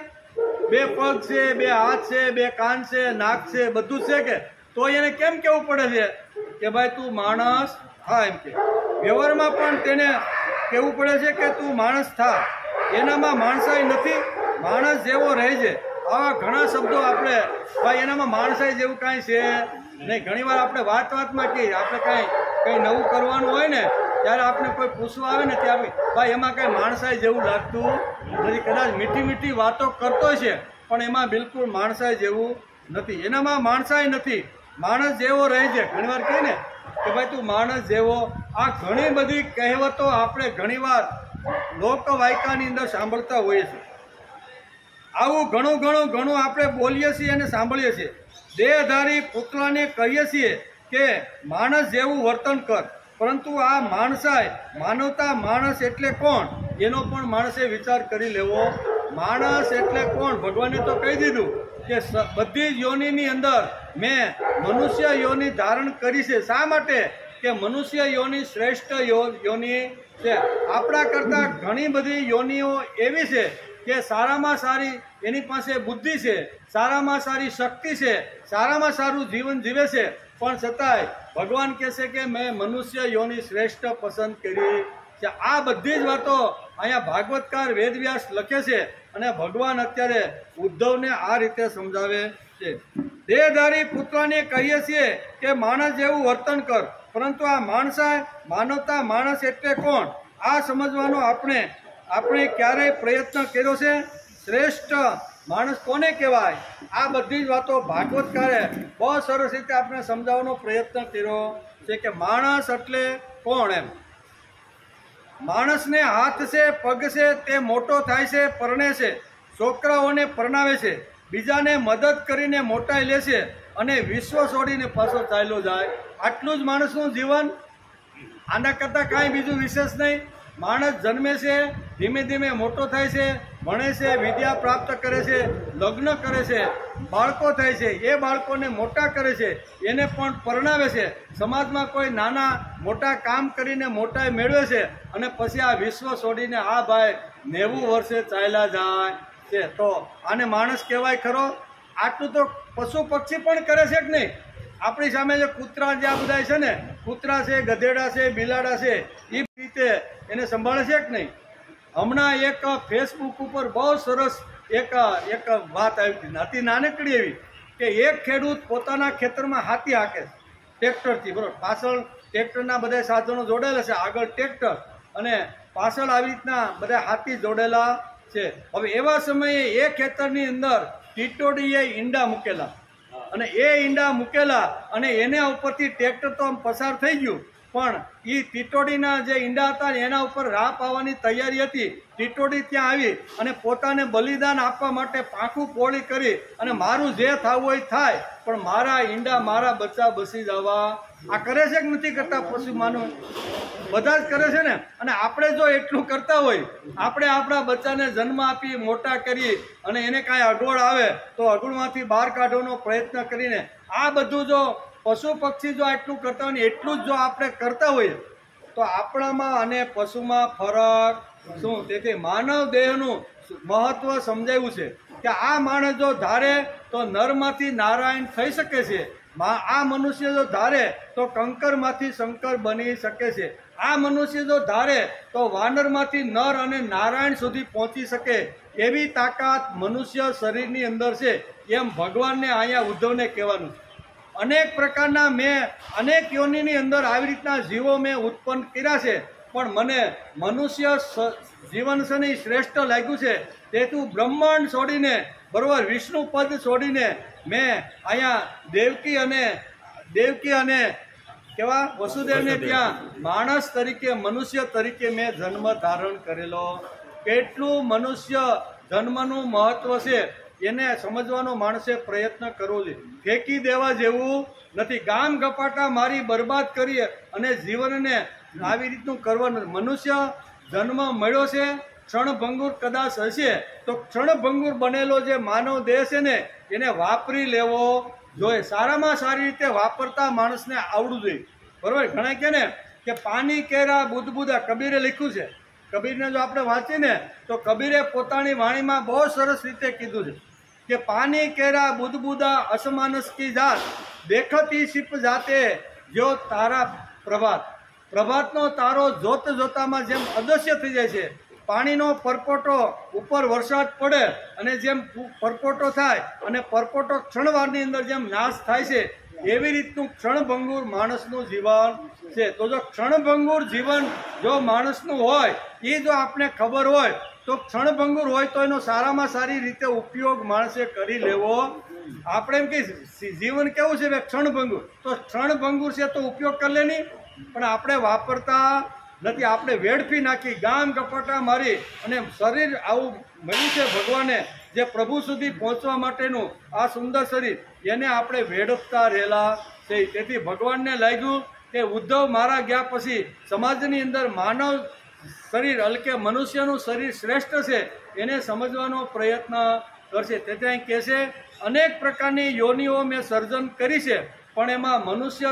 2 પગ છે, 2 હાથ છે, 2 કાન છે, નાક છે, બધું જ છે કે તો એને કેમ કેવું પડે છે કે ભાઈ તું માણસ થા એમ કે. વ્યવહારમાં પણ તેને કહેવું પડે છે કે તું માણસ થા. એનામાં માણસાઈ નથી, માણસ જેવો રહે છે. આવા ઘણા શબ્દો આપણે ભાઈ એનામાં માણસાઈ જેવું કાંઈ છે નહીં. ઘણીવાર આપણે વાતમાં કહીએ આપણે કંઈ નવું કરવાનું હોય ને ત્યારે આપણે કોઈ પૂછવા આવે ને ત્યારે ભાઈ એમાં કાંઈ માણસાઈ જેવું લાગતું નથી. કદાચ મીઠી મીઠી વાતો કરતો છે પણ એમાં બિલકુલ માણસાઈ જેવું નથી. એનામાં માણસાઈ નથી, માણસ જેવો રહે છે. ઘણીવાર કહીએ ને કે ભાઈ તું માણસ જેવો. આ ઘણી બધી કહેવતો આપણે ઘણીવાર લોકવાયકાની અંદર સાંભળતા હોઈએ છીએ. આવું ઘણું આપણે બોલીએ છીએ અને સાંભળીએ છીએ. દેહધારી પુતળાને કહીએ છીએ કે માણસ જેવું વર્તન કર, પરંતુ આ માણસાઈ માનવતા માણસ એટલે કોણ એનો પણ માણસે વિચાર કરી લેવો. માણસ એટલે કોણ? ભગવાને તો કહી દીધું કે બધી જ યોનિની અંદર મેં મનુષ્ય યોનિ ધારણ કરી છે. શા માટે? કે મનુષ્ય યોનિ શ્રેષ્ઠ યોનિ છે. આપણા કરતાં ઘણી બધી યોનિઓ એવી છે કે સારામાં સારી એની પાસે બુદ્ધિ છે, સારામાં સારી શક્તિ છે, સારામાં સારું જીવન જીવે છે, પણ છતાંય ભગવાન કહે છે કે મેં મનુષ્ય યોનિ શ્રેષ્ઠ પસંદ કરી છે. આ બધી જ વાતો અહીંયા ભાગવતકાર વેદવ્યાસ લખે છે અને ભગવાન અત્યારે ઉદ્ધવને આ રીતે સમજાવે છે. દેહધારી પુત્રને કહીએ છીએ કે માણસ જેવું વર્તન કર, પરંતુ આ માનવતા માણસ એટલે કોણ આ સમજવાનો આપણે ક્યારેય પ્રયત્ન કર્યો છે? શ્રેષ્ઠ માણસ કોને કહેવાય? આ બધી જ વાતો ભાગવતકારે બહુ સરસ રીતે આપણે સમજાવવાનો પ્રયત્ન કર્યો છે કે માણસ એટલે કોણ એમ. માણસને હાથ છે, પગ છે, તે મોટો થાય છે, પરણે છે, છોકરાઓને પરણાવે છે, બીજાને મદદ કરીને મોટાઈ લે છે અને વિશ્વ છોડીને પાછો ચાલ્યો જાય. આટલું જ માણસનું જીવન, આના કરતાં કાંઈ બીજું વિશેષ નહીં. માણસ જન્મે છે, ધીમે ધીમે મોટો થાય છે, ભણે છે, વિદ્યા પ્રાપ્ત કરે છે, લગ્ન કરે છે, બાળકો થાય છે, એ બાળકોને મોટા કરે છે, એને પણ પરણાવે છે, સમાજમાં કોઈ નાના મોટા કામ કરીને મોટાઈ મેળવે છે અને પછી આ વિશ્વ છોડીને આ ભાઈ 90 વર્ષે ચાલ્યા જાય છે. તો આને માણસ કહેવાય ખરો? આટલું તો પશુ પક્ષી પણ કરે છે કે નહીં? આપણી સામે જે કૂતરા જે આ બધા છે ને, કૂતરા છે, ગધેડા છે, બિલાડા છે, એ રીતે એને સંભાળે છે કે નહીં? હમણાં એક ફેસબુક ઉપર બહુ સરસ એક વાત આવી હતી, નાનકડી એવી કે એક ખેડૂત પોતાના ખેતરમાં હાથી હાંકે છે ટ્રેક્ટરથી. બરોબર, પાછળ ટ્રેક્ટરના બધા સાધનો જોડેલા છે, આગળ ટ્રેક્ટર અને પાછળ આવી રીતના બધા હાથી જોડેલા છે. હવે એવા સમયે એ ખેતરની અંદર ટીટોડીએ ઈંડા મૂકેલા અને એ ઈંડા મૂકેલા અને એના ઉપરથી ટ્રેક્ટર તો આમ પસાર થઈ ગયું, પણ એ ટીટોડીના જે ઈંડા હતા એના ઉપર રાપ આવવાની તૈયારી હતી. ટીટોડી ત્યાં આવી અને પોતાને બલિદાન આપવા માટે પાંખું પોળી કરી અને મારું જે થવું હોય થાય, પણ મારા ઈંડા મારા બચ્ચા બસી જવા આ કરે છે કે નથી કરતા? પશુ માનવ બધા જ કરે છે ને. અને આપણે જો એટલું કરતા હોય, આપણે આપણા બચ્ચાને જન્મ આપી મોટા કરી અને એને કાંઈ અગવડ આવે તો અગવડમાંથી બહાર કાઢવાનો પ્રયત્ન કરીને આ બધું જો પશુ પક્ષી જો આટલું કરતા હોય ને એટલું જ જો આપણે કરતા હોઈએ તો આપણામાં અને પશુમાં ફરક શું? તેથી માનવ દેહનું મહત્વ સમજાવ્યું છે કે આ માણસ જો ધારે તો નરમાંથી નારાયણ થઈ શકે છે, આ મનુષ્ય જો ધારે તો કંકરમાંથી શંકર બની શકે છે, આ મનુષ્ય જો ધારે તો વાનરમાંથી નર અને નારાયણ સુધી પહોંચી શકે એવી તાકાત મનુષ્ય શરીરની અંદર છે. એમ ભગવાનને અહીંયા ઉદ્ધવને કહેવાનું છે. અનેક પ્રકારના મેં અનેક યોનિની અંદર આવી રીતના જીવો મેં ઉત્પન્ન કર્યા છે, પણ મને મનુષ્ય જીવન છે ને શ્રેષ્ઠ લાગ્યું છે. તે તું બ્રહ્માંડ છોડીને બરોબર વિષ્ણુ પદ છોડીને મેં અહીંયા દેવકી અને કેવા વસુદેવને ત્યાં માણસ તરીકે મનુષ્ય તરીકે મેં જન્મ ધારણ કરેલો. કેટલું મનુષ્ય જન્મનું મહત્વ છે એને સમજવાનો માણસે પ્રયત્ન કરવો જોઈએ. ફેંકી દેવા જેવું નથી. ગામ ગપાટા મારી બરબાદ કરી અને જીવનને આવી રીતનું કરવાનું. મનુષ્ય જન્મ મળ્યો છે, ક્ષણભંગુર કદાચ હશે તો ક્ષણભંગુર બનેલો જે માનવ દેહ છે ને એને વાપરી લેવો જોઈએ. સારામાં સારી રીતે વાપરતા માણસને આવડવું જોઈએ. બરોબર. ઘણા કહે ને કે પાણી કેરા બુદબુદા, કબીરે લખ્યું છે. કબીરને જો આપણે વાંચીએ ને તો કબીરે પોતાની વાણીમાં બહુ સરસ રીતે કીધું છે કે પાણી કેરા બુદબુદા અસમાનસ કી જાત, દેખતી શિપ જાતે જો તારા પ્રભાત. પ્રભાતનો તારો જોત જોતામાં જેમ અદૃશ્ય થઈ જાય છે, પાણીનો પરપોટો ઉપર વરસાદ પડે અને જેમ પરપોટો થાય અને પરપોટો ક્ષણવારની અંદર જેમ નાશ થાય છે એવી રીતનું ક્ષણભંગુર માણસનું જીવન છે. તો જો ક્ષણભંગુર જીવન જો માણસનું હોય એ જો આપણે ખબર હોય તો ક્ષણભંગુર હોય તો એનો સારામાં સારી રીતે ઉપયોગ માણસે કરી લેવો. આપણે એમ કે જીવન કેવું છે ક્ષણભંગુર, તો ક્ષણભંગુર છે તો ઉપયોગ કરી લે નહીં, પણ આપણે વાપરતા નથી. આપણે વેડફી નાખી ગામ ગપાટા મારી અને શરીર આવું મળ્યું છે ભગવાને જે પ્રભુ સુધી પહોંચવા માટેનું આ સુંદર શરીર એને આપણે વેડફતા રહેલા છે. તેથી ભગવાનને લાગ્યું કે ઉદ્ધવ મારા ગયા પછી સમાજની અંદર માનવ શરીર એટલે કે મનુષ્યનું શરીર શ્રેષ્ઠ છે એને સમજવાનો પ્રયત્ન કરશે. તેથી અહીં કહે છે અનેક પ્રકારની યોનિઓ મેં સર્જન કરી છે, પણ એમાં મનુષ્ય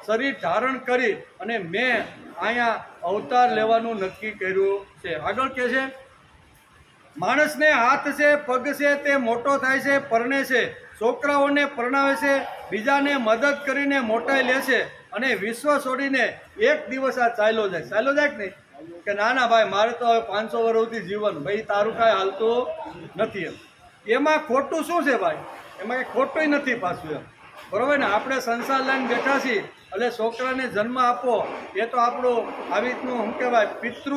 શરીર ધારણ કરી અને મેં અહીંયા અવતાર લેવાનું નક્કી કર્યું છે. આગળ કહે છે માણસને હાથ છે, પગ છે, તે મોટો થાય છે, પરણે છે, છોકરાઓને પરણાવે છે, બીજાને મદદ કરીને મોટાઈ લે છે અને વિશ્વ છોડીને એક દિવસ આ ચાલ્યો જાય કે નહીં કે ના ના ભાઈ મારે તો હવે 500 વર્ષ સુધી જીવન, ભાઈ તારું કાંઈ હાલતું નથી. એમાં ખોટું શું છે ભાઈ? એમાં કંઈ ખોટું નથી પાછું એમ. બરોબર ને. આપણે સંસાર લઈને બેઠા છીએ એટલે છોકરાને જન્મ આપો એ તો આપણું આવી રીતનું શું કહેવાય પિતૃ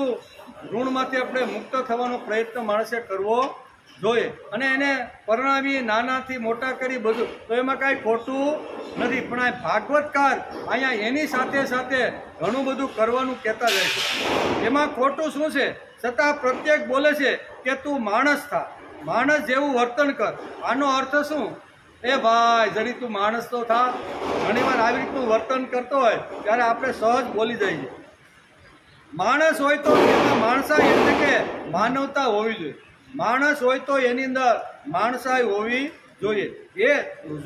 ઋણમાંથી આપણે મુક્ત થવાનો પ્રયત્ન માણસે કરવો જોઈએ અને એને પરણાવી નાનાથી મોટા કરી બધું, તો એમાં કાંઈ ખોટું નથી. પણ આ ભાગવતકાર અહીંયા એની સાથે સાથે ઘણું બધું કરવાનું કહેતા જાય છે. એમાં ખોટું શું છે? છતાં પ્રત્યેક બોલે છે કે તું માણસ થા, માણસ જેવું વર્તન કર. આનો અર્થ શું? એ ભાઈ જરી તું માણસ તો થા. ઘણીવાર આવી રીતનું વર્તન કરતો હોય ત્યારે આપણે સહજ બોલી જઈએ. માણસ હોય તો એમાં માણસાઈ એટલે કે માનવતા હોવી જોઈએ. માણસ હોય તો એની અંદર માણસાઈ હોવી જોઈએ. એ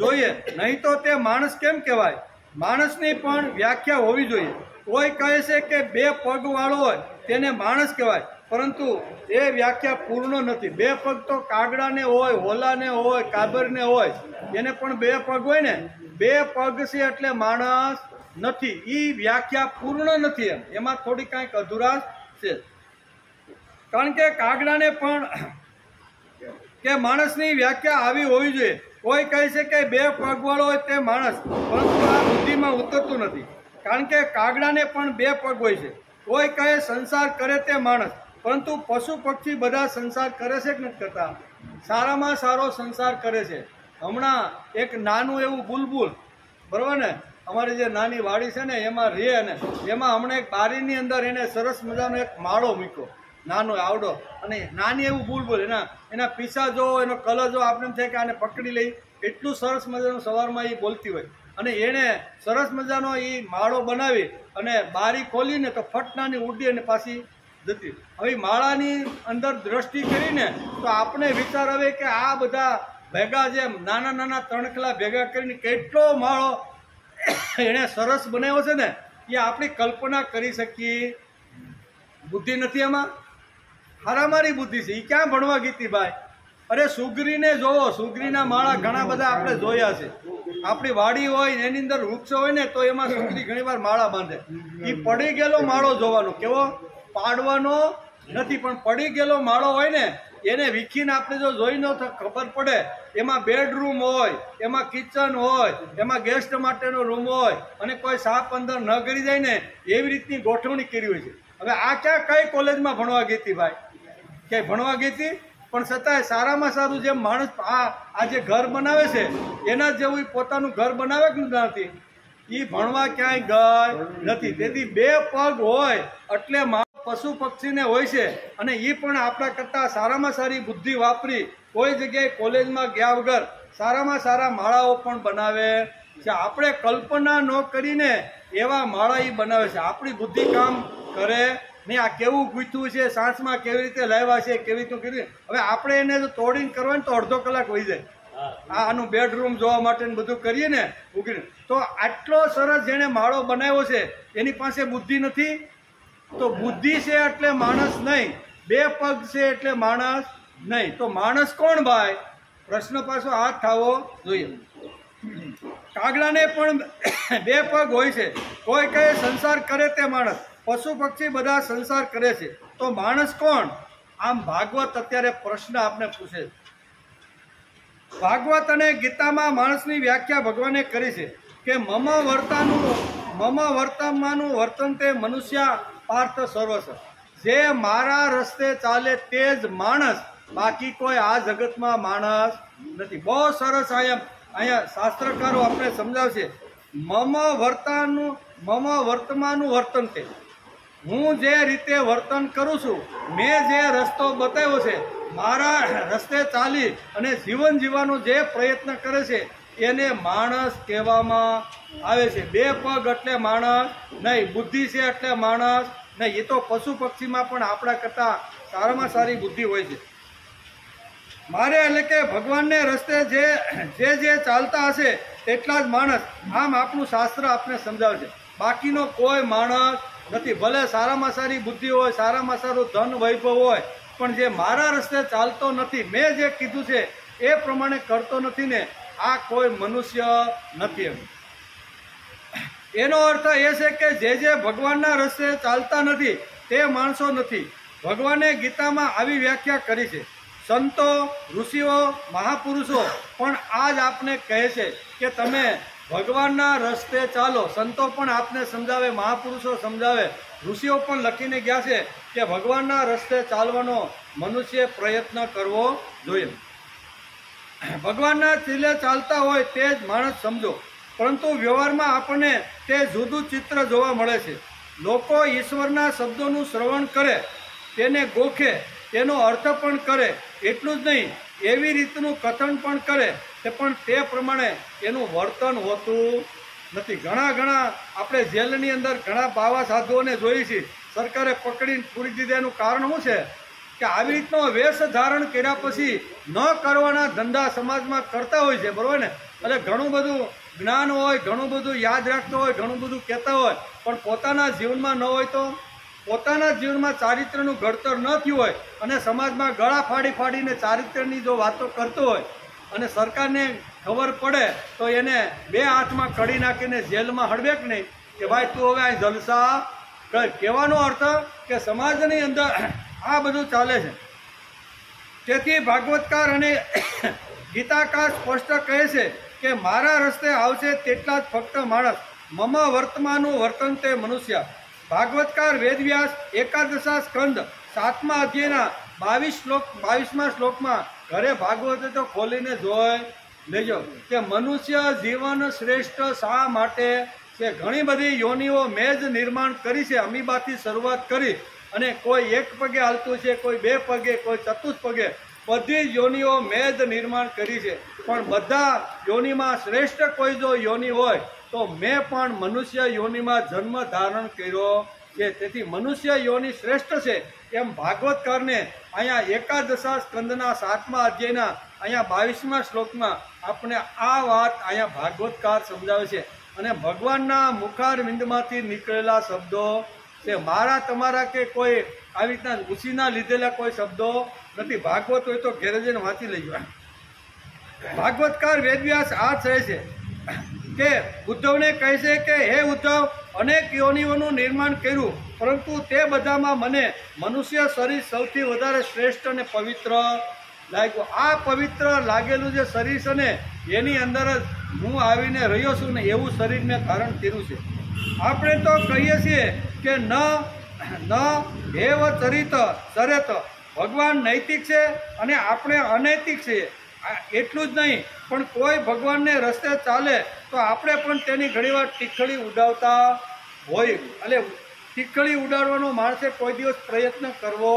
જોઈએ, નહીં તો તે માણસ કેમ કહેવાય? માણસની પણ વ્યાખ્યા હોવી જોઈએ. કોઈ કહે છે કે 2 પગ વાળો હોય તેને માણસ કહેવાય, પરંતુ એ વ્યાખ્યા પૂર્ણ નથી. 2 પગ તો કાગડાને હોય, હોલાને હોય, કાબરને હોય, એને પણ 2 પગ હોય ને. 2 પગ છે એટલે માણસ નથી. એ વ્યાખ્યા પૂર્ણ નથી. એમાં થોડી કાંઈક અધુરાશ છે. કારણ કે કાગડાને પણ કે માણસની વ્યાખ્યા આવી હોવી જોઈએ. કોઈ કહે છે કે 2 પગવાળો હોય તે માણસ, પરંતુ આ બુદ્ધિમાં ઉતરતું નથી. કારણ કે કાગડાને પણ 2 પગ હોય છે. કોઈ કહે સંસાર કરે તે માણસ, પરંતુ પશુ પક્ષી બધા સંસાર કરે છે કે નથી કરતા? સારામાં સારો સંસાર કરે છે. હમણાં એક નાનું એવું બુલબુલ, બરાબર ને, અમારી જે નાની વાડી છે ને એમાં રહે ને એમાં હમણાં એક બારીની અંદર એને સરસ મજાનો એક માળો મૂક્યો, નાનો આવડો, અને નાની એવું બુલબુલ એના પીછા જો એનો કલર જો આપણે એમ થાય કે આને પકડી લઈ, એટલું સરસ મજાનું સવારમાં એ બોલતી હોય. અને એણે સરસ મજાનો એ માળો બનાવી અને બારી ખોલીને તો ફટનાની ઉડી અને પાછી જતી. હવે માળાની અંદર દ્રષ્ટિ કરીને તો આપણે વિચાર આવે કે આ બધા ભેગા જેમ નાના નાના તણખલા ભેગા કરીને કેટલો માળો એણે સરસ બનાવ્યો છે ને એ આપણી કલ્પના કરી શકીએ. બુદ્ધિ નથી એમાં, હારામારી બુદ્ધિ છે. એ ક્યાં ભણવા ગીતી ભાઈ? અરે સુગરીને જોવો, સુગરીના માળા ઘણા બધા આપણે જોયા છે. આપણી વાડી હોય એની અંદર વૃક્ષ હોય ને તો એમાં સુગરી ઘણી વાર માળા બાંધે. એ પડી ગયેલો માળો જોવાનો, કેવો પાડવાનો નથી, પણ પડી ગયેલો માળો હોય ને એને વીખીને આપણે જો જોઈ ન તો ખબર પડે. એમાં બેડરૂમ હોય, એમાં કિચન હોય, એમાં ગેસ્ટ માટેનો રૂમ હોય અને કોઈ સાપ અંદર ન કરી જાય ને એવી રીતની ગોઠવણી કરી હોય છે. હવે આ ક્યાં કઈ કોલેજમાં ભણવા ગઈ હતી ભાઈ? ક્યાંય ભણવા ગઈ હતી? પણ છતાંય સારામાં સારું જેમ માણસ આ જે ઘર બનાવે છે એના જેવું પોતાનું ઘર બનાવે કે નથી, એ ભણવા ક્યાંય ગઈ નથી. તેથી 2 પગ હોય એટલે પશુ પક્ષીને હોય છે અને એ પણ આપણા કરતાં સારામાં સારી બુદ્ધિ વાપરી કોઈ જગ્યાએ કોલેજમાં ગયા વગર સારામાં સારા માળાઓ પણ બનાવે છે. આપણે કલ્પના ન કરીને એવા માળા એ બનાવે છે. આપણી બુદ્ધિ કામ કરે નહીં. આ કેવું ગૂંથવું છે, સાંસમાં કેવી રીતે લાવ્યા છે, કેવી રીતે કર્યું. હવે આપણે એને જો તોડીને કરવાનું તો અડધો કલાક વહી જાય. આનું બેડરૂમ જોવા માટે બધું કરીએ ને ઉગીને, તો આટલો સરસ જેણે માળો બનાવ્યો છે એની પાસે બુદ્ધિ નથી. તો બુદ્ધિ છે એટલે માણસ નહીં, 2 પગ છે એટલે માણસ નહીં. તો માણસ કોણ ભાઈ? પ્રશ્ન પાછો હાથ થવો જોઈએ. કાગડાને પણ 2 પગ હોય છે. કોઈ કહે સંસાર કરે તે માણસ, પશુ પક્ષી બધા સંસાર કરે છે. તો માણસ કોણ? આમ ભાગવત અત્યારે પ્રશ્ન આપને પૂછે. ભાગવત અને ગીતામાં માણસની વ્યાખ્યા ભગવાને કરી છે કે મમ વર્તમાનું વર્તન તે મનુષ્ય પાર્થ સર્વસ્વ. જે મારા રસ્તે ચાલે તે જ માણસ, બાકી કોઈ આ જગતમાં માણસ નથી. બહુ સરસ અહીંયા શાસ્ત્રકારો આપણે સમજાવશે. મમ વર્તમાનું વર્તન તે, હું જે રીતે વર્તન કરું છું, મેં જે રસ્તો બતાવ્યો છે, મારા રસ્તે ચાલી અને જીવન જીવવાનો જે પ્રયત્ન કરે છે એને માણસ કહેવામાં આવે છે. 2 પગ એટલે માણસ નહીં, બુદ્ધિ છે એટલે માણસ નહીં. એ તો પશુ પક્ષીમાં પણ આપણા કરતાં સારામાં સારી બુદ્ધિ હોય છે. મારે એટલે કે ભગવાનને રસ્તે જે ચાલતા હશે એટલા જ માણસ. આમ આપણું શાસ્ત્ર આપણે સમજાવે છે. બાકીનો કોઈ માણસ નથી. ભલે સારામાં સારી બુદ્ધિ હોય, સારામાં સારું ધન વૈભવ હોય, પણ જે મારા રસ્તે ચાલતો નથી, મેં જે કીધું છે એ પ્રમાણે કરતો નથી ને, આ કોઈ મનુષ્ય નથી. એનો અર્થ એ છે કે જે ભગવાનના રસ્તે ચાલતા નથી તે માણસો નથી. ભગવાને ગીતામાં આવી વ્યાખ્યા કરી છે. સંતો, ઋષિઓ, મહાપુરુષો પણ આ જ આપને કહે છે કે તમે ભગવાનના રસ્તે ચાલો. સંતો પણ આપને સમજાવે, મહાપુરુષો સમજાવે, ઋષિઓ પણ લખીને ગયા છે કે ભગવાનના રસ્તે ચાલવાનો મનુષ્ય પ્રયત્ન કરવો જોઈએ. ભગવાનના ચીલે ચાલતા હોય તે જ માણસ સમજો. પરંતુ વ્યવહારમાં આપણને તે જુદું ચિત્ર જોવા મળે છે. લોકો ઈશ્વરના શબ્દોનું શ્રવણ કરે, તેને ગોખે, તેનો અર્થ પણ કરે, એટલું જ નહીં એવી રીતનું કથન પણ કરે, પણ તે પ્રમાણે એનું વર્તન હોતું નથી. ઘણા આપણે જેલની અંદર ઘણા બાવા સાધુઓને જોઈએ છીએ, સરકારે પકડીને પૂરી દીધા. એનું કારણ શું છે કે આવી રીતનો વેશ ધારણ કર્યા પછી ન કરવાના ધંધા સમાજમાં કરતા હોય છે, બરોબર ને? એટલે ઘણું બધું જ્ઞાન હોય, ઘણું બધું યાદ રાખતો હોય, ઘણું બધું કહેતા હોય, પણ પોતાના જીવનમાં ન હોય તો પોતાના જીવનમાં ચારિત્રનું ઘડતર ન થયું હોય અને સમાજમાં ગળા ફાડીને ચારિત્રની જો વાતો કરતો હોય અને સરકારને ખબર પડે તો એને 2 હાથમાં કડી નાખીને જેલમાં હળવે કે નહીં કે ભાઈ તું હવે આ જલસા કર. કહેવાનો અર્થ કે સમાજની અંદર આ બધું ચાલે છે. તેથી ભાગવતકાર અને ગીતાકાર સ્પષ્ટ કહે છે કે મારા રસ્તે આવશે તેટલા જ ફક્ત માણસ. મમ વર્તમાનું વર્તન તે મનુષ્ય. ભાગવતકાર વેદવ્યાસ 11 સ્કંદ 7મા અધ્યાયના 22મા શ્લોકમાં, ઘરે ભાગવત તો ખોલીને જોઈ લેજો કે મનુષ્ય જીવન શ્રેષ્ઠ શા માટે છે. ઘણી બધી યોનિઓ મેં જ નિર્માણ કરી છે. અમીબાથી શરૂઆત કરી અને કોઈ 1 પગે હાલતું છે, કોઈ 2 પગે, કોઈ ચતુર્થ પગે, બધી જ યોનિઓ મેં જ નિર્માણ કરી છે, પણ બધા યોનિમાં શ્રેષ્ઠ કોઈ જો યોનિ હોય તો મેં પણ મનુષ્ય યોનિમાં જન્મ ધારણ કર્યો છે, તેથી મનુષ્ય યોનિ શ્રેષ્ઠ છે એમ ભાગવતકારને અહીંયા એકાદશા સ્કંદના 7મા અધ્યાયના અહીંયા 22મા શ્લોકમાં આપણે આ વાત અહીંયા ભાગવતકાર સમજાવે છે. અને ભગવાનના મુખારવિંદમાંથી નીકળેલા શબ્દો છે, મારા તમારા કે કોઈ આવી રીતના ઉછીના લીધેલા કોઈ શબ્દો નથી. ભાગવત હોય તો ઘેર જઈને વાંચી લેજો. ભાગવતકાર વેદવ્યાસ આ કહે છે કે ઉદ્ધવને કહે છે કે હે ઉદ્ધવ, અનેક યોનિઓનું નિર્માણ કર્યું, પરંતુ તે બધામાં મને મનુષ્ય શરીર સૌથી વધારે શ્રેષ્ઠ અને પવિત્ર લાગ્યું. આ પવિત્ર લાગેલું જે શરીર છે ને એની અંદર જ હું આવીને રહ્યો છું ને એવું શરીર મેં ધારણ કર્યું છે. આપણે તો કહીએ છીએ કે ન હેવ ચરિત ચરેત, ભગવાન નૈતિક છે અને આપણે અનૈતિક છીએ. એટલું જ નહીં, પણ કોઈ ભગવાનને રસ્તે ચાલે તો આપણે પણ તેની ઘણીવાર ટીખળી ઉડાવતા હોય. એટલે ટીખળી ઉડાડવાનો માણસે કોઈ દિવસ પ્રયત્ન કરવો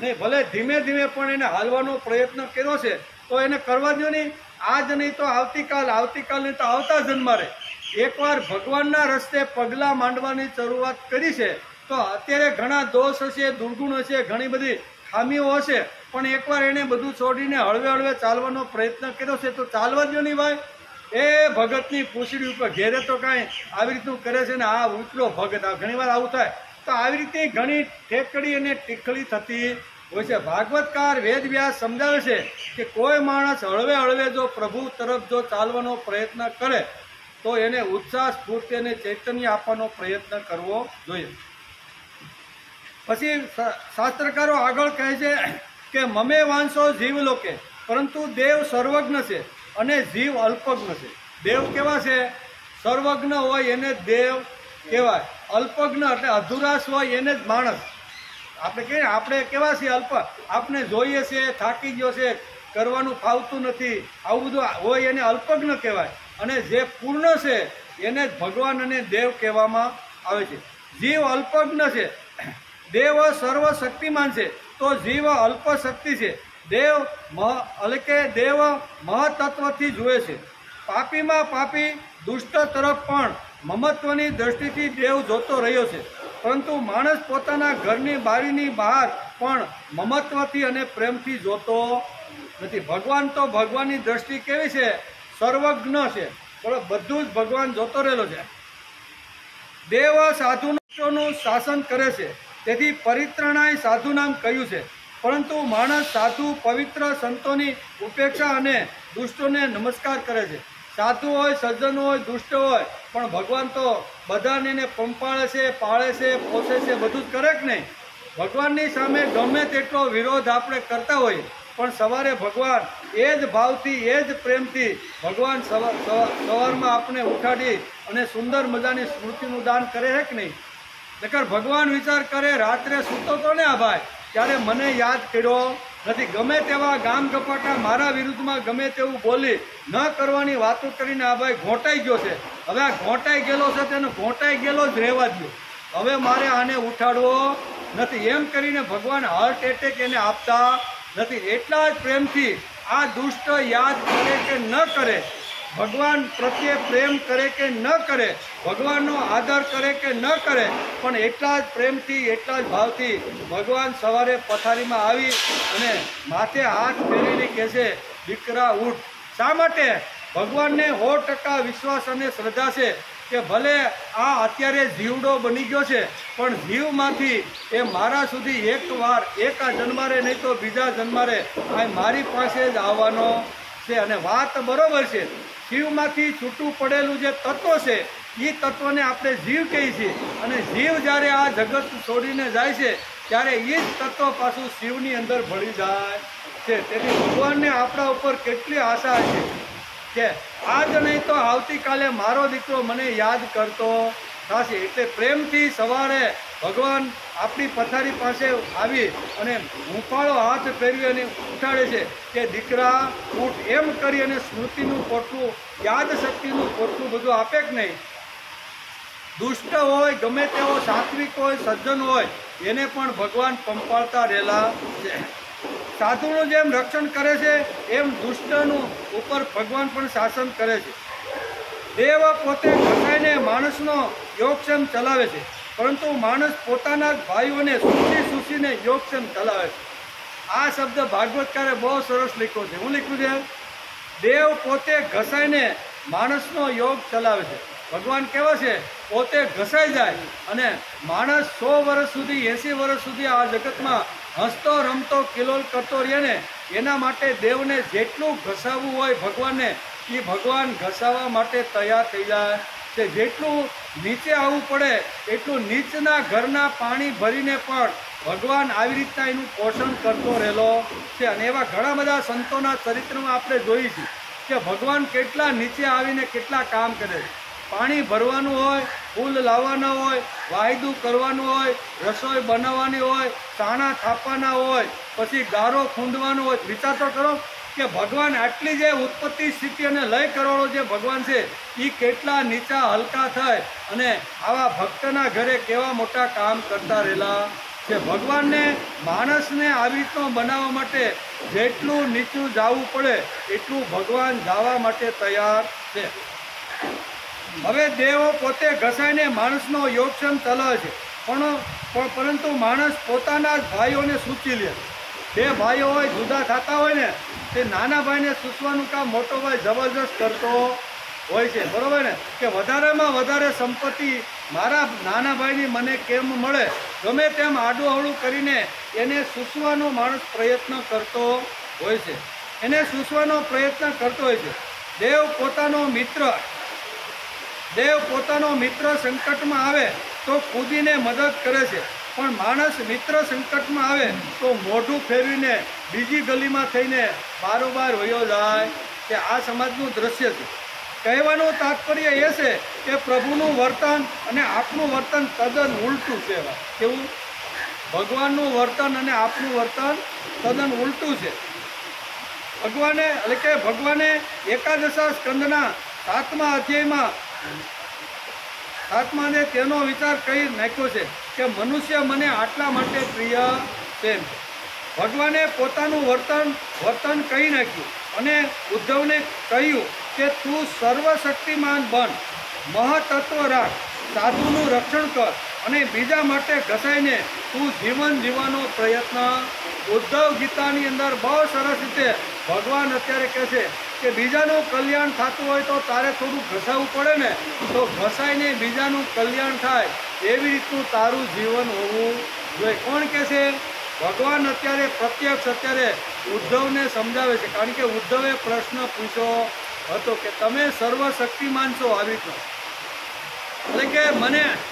નહીં. ભલે ધીમે ધીમે પણ એને હાલવાનો પ્રયત્ન કર્યો છે તો એને કરવા દો નહીં. આજ નહીં તો આવતીકાલ નહીં તો આવતા જન્મારે એકવાર ભગવાનના રસ્તે પગલાં માંડવાની શરૂઆત કરી છે તો અત્યારે ઘણા દોષ હશે, દુર્ગુણ હશે, ઘણી બધી ખામીઓ હશે, પણ એકવાર એને બધું છોડીને હળવે હળવે ચાલવાનો પ્રયત્ન કર્યો છે તો ચાલવા દો નહીં ભાઈ. એ ભગતની પૂંછડી ઉપર ઘેરે તો કાંઈ આવી રીતનું કરે છે ને આ ઉપલો ભગત. ઘણીવાર આવું થાય તો આવી રીતે ઘણી ઠેકડી અને ટીખળી થતી હોય છે. ભાગવતકાર વેદવ્યાસ સમજાવે છે કે કોઈ માણસ હળવે હળવે જો પ્રભુ તરફ જો ચાલવાનો પ્રયત્ન કરે તો એને ઉત્સાહ, સ્ફૂર્તિ અને ચૈતન્ય આપવાનો પ્રયત્ન કરવો જોઈએ. પછી શાસ્ત્રકારો આગળ કહે છે કે મમે વાંસો જીવ લોકે, પરંતુ દેવ સર્વજ્ઞ છે અને જીવ અલ્પજ્ઞ છે. દેવ કેવા છે? સર્વજ્ઞ હોય એને દેવ કહેવાય, અલ્પજ્ઞ એટલે અધુરાશ હોય એને જ માણસ. આપણે કહીએ આપણે કેવા છીએ? અલ્પ. આપણે જોઈએ છે, થાકી ગયો છે, કરવાનું ફાવતું નથી, આવું બધું હોય એને અલ્પજ્ઞ કહેવાય. અને જે પૂર્ણ છે એને જ ભગવાન અને દેવ કહેવામાં આવે છે. જીવ અલ્પજ્ઞ છે, દેવ સર્વશક્તિમાન છે, તો જીવ અલ્પ શક્તિ છે. દેવ દેવ મહતત્વથી જુએ છે. પાપીમાં પાપી દુષ્ટ તરફ પણ મમત્વની દ્રષ્ટિથી દેવ જોતો રહ્યો છે, પરંતુ માણસ પોતાના ઘરની બારીની બહાર પણ મમત્વથી અને પ્રેમથી જોતો નથી. ભગવાન તો ભગવાનની દ્રષ્ટિ કેવી છે? સર્વજ્ઞ છે, બરાબર, બધું જ ભગવાન જોતો રહેલો છે. દેવ સાધુનું શાસન કરે છે, તેથી પરિત્રાણાય સાધુ નામ કહ્યું છે. પરંતુ માણસ સાધુ પવિત્ર સંતોની ઉપેક્ષા અને દુષ્ટોને નમસ્કાર કરે છે. સાધુ હોય, સજ્જન હોય, દુષ્ટ હોય, પણ ભગવાન તો બધાને પંપાળે છે, પાળે છે, પોષે છે, બધું જ કરે કે નહીં? ભગવાનની સામે ગમે તેટલો વિરોધ આપણે કરતા હોઈએ પણ સવારે ભગવાન એ જ ભાવથી, એ જ પ્રેમથી ભગવાન સવારમાં આપણે ઉઠાડી અને સુંદર મજાની સ્મૃતિનું દાન કરે છે કે નહીં? નકર ભગવાન વિચાર કરે રાત્રે સૂતો તો ને આ ભાઈ ત્યારે મને યાદ કર્યો નથી. ગમે તેવા ગામ ગપાટા મારા વિરુદ્ધમાં ગમે તેવું બોલી ન કરવાની વાતો કરીને આ ભાઈ ઘોંટાઈ ગયો છે. હવે આ ઘોંટાઈ ગયેલો છે તેનો ઘોંટાઈ ગયેલો જ રહેવા દો, હવે મારે આને ઉઠાડવો નથી એમ કરીને ભગવાન હાર્ટ એટેક એને આપતા નથી. એટલા જ પ્રેમથી આ દુષ્ટ યાદ કરે કે ન કરે, ભગવાન પ્રત્યે પ્રેમ કરે કે ન કરે, ભગવાનનો આદર કરે કે ન કરે, પણ એટલા જ પ્રેમથી, એટલા જ ભાવથી ભગવાન સવારે પથારીમાં આવી અને માથે હાથ ફેરીને કહે છે, દીકરા ઉઠ. શા માટે? ભગવાનને 100% વિશ્વાસ અને શ્રદ્ધા છે કે ભલે આ અત્યારે જીવડો બની ગયો છે પણ જીવમાંથી એ મારા સુધી એકવાર, એક આ જન્મારે નહીં તો બીજા જન્મારે આ મારી પાસે જ આવવાનો છે. અને વાત બરોબર છે, શિવમાંથી છૂટું પડેલું જે તત્વ છે એ તત્વને આપણે જીવ કહીએ છીએ. અને જીવ જ્યારે આ જગત છોડીને જાય છે ત્યારે એ જ તત્વ પાછું શિવની અંદર ભળી જાય છે. તેથી ભગવાનને આપણા ઉપર કેટલી આશા છે કે આજ નહીં તો આવતીકાલે મારો દીકરો મને યાદ કરતો થશે. એટલે પ્રેમથી સવારે ભગવાન આપણી પથારી પાસે આવી અને હુંફાળો હાથ ફેરવી અને ઉઠાડે છે કે દીકરા ઉઠ, એમ કરી અને સ્મૃતિનું પોટલું, યાદ શક્તિનું પોટલું બધું આપે કે નહીં? દુષ્ટ હોય, ગમે તેવો સાત્વિક હોય, સજ્જન હોય, એને પણ ભગવાન પંપાળતા રહેલા છે. સાધુનું જેમ રક્ષણ કરે છે એમ દુષ્ટનું ઉપર ભગવાન પણ શાસન કરે છે. દેવ પોતે ઘસાઈને માણસનો યોગક્ષેમ ચલાવે છે, પરંતુ માણસ પોતાના જ ભાઈઓને સૂચીને યોગક્ષેમ ચલાવે છે. આ શબ્દ ભાગવતકારે બહુ સરસ લખ્યો છે. હું લખ્યું છે, દેવ પોતે ઘસાઈને માણસનો યોગ ચલાવે છે. ભગવાન કેવા છે, પોતે ઘસાઈ જાય અને માણસ 100 વર્ષ સુધી 80 વર્ષ સુધી આ જગતમાં હસતો રમતો કિલોલ કરતો રહે ને, એના માટે દેવને જેટલું ઘસાવવું હોય ભગવાનને, એ ભગવાન ઘસાવવા માટે તૈયાર થઈ જાય છે. જેટલું નીચે આવવું પડે એટલું નીચના ઘરના પાણી ભરીને પણ ભગવાન આવી રીતના એનું પોષણ કરતો રહેલો છે. અને એવા ઘણા બધા સંતોના ચરિત્રમાં આપણે જોઈએ છીએ કે ભગવાન કેટલા નીચે આવીને કેટલા કામ કરે છે. પાણી ભરવાનું હોય, ફૂલ લાવવાના હોય, વાયદું કરવાનું હોય, રસોઈ બનાવવાની હોય, સાણા થાપવાના હોય, પછી ગારો ખૂંદવાનો હોય. વિચાર તો કરો કે ભગવાન આટલી જે ઉત્પત્તિ સ્થિતિ અને લય કરવાળો જે ભગવાન છે એ કેટલા નીચા હલકા થાય અને આવા ભક્તના ઘરે કેવા મોટા કામ કરતા રહેલા છે. ભગવાનને માણસને આવી રીતનો બનાવવા માટે જેટલું નીચું જવું પડે એટલું ભગવાન જવા માટે તૈયાર છે. હવે દેવો પોતે ઘસાઈને માણસનો યોગક્ષેમ ચલાવે છે, પરંતુ માણસ પોતાના જ ભાઈઓને સૂચી લે. 2 ભાઈઓ હોય, જુદા થતા હોય ને, તે નાના ભાઈને સૂચવાનું કામ મોટો ભાઈ જબરજસ્ત કરતો હોય છે. બરાબર ને, કે વધારેમાં વધારે સંપત્તિ મારા નાના ભાઈની મને કેમ મળે, ગમે તેમ આડું અવળું કરીને એને સૂચવાનો માણસ પ્રયત્ન કરતો હોય છે. એને સૂચવાનો પ્રયત્ન કરતો હોય છે. દેવ પોતાનો મિત્ર સંકટમાં આવે તો કૂદીને મદદ કરે છે, પણ માણસ મિત્ર સંકટમાં આવે તો મોઢું ફેરવીને બીજી ગલીમાં થઈને બારોબાર વયો જાય. કે આ સમાજનું દ્રશ્ય છે. કહેવાનું તાત્પર્ય એ છે કે પ્રભુનું વર્તન અને આપણું વર્તન તદ્દન ઉલટું છે. કેવું? ભગવાનનું વર્તન અને આપણું વર્તન તદ્દન ઉલટું છે. ભગવાને એકાદશા સ્કંદના 7મા અધ્યાયમાં તેનો વિચાર કહી નાખ્યો છે કે મનુષ્ય મને આટલા માટે પ્રિય છે. ભગવાને પોતાનું વર્તન કહી નાખ્યું અને ઉદ્ધવને કહ્યું કે તું સર્વશક્તિમાન બન, મહતત્વ રાખ, સાધુનું રક્ષણ કર અને બીજા માટે ઘસાઈને તું જીવન જીવવાનો પ્રયત્ન. ઉદ્ધવ ગીતાની અંદર બહુ સરસ રીતે ભગવાન અત્યારે કહે છે કે બીજાનું કલ્યાણ થતું હોય તો તારે થોડું ઘસાવવું પડે ને, તો ઘસાઈને બીજાનું કલ્યાણ થાય એવી રીતનું તારું જીવન હોવું જોઈએ. કોણ કહે છે? ભગવાન પ્રત્યક્ષ અત્યારે ઉદ્ધવને સમજાવે છે. કારણ કે ઉદ્ધવે પ્રશ્ન પૂછ્યો હતો કે તમે સર્વશક્તિમાન છો, આવી રીતનો, એટલે કે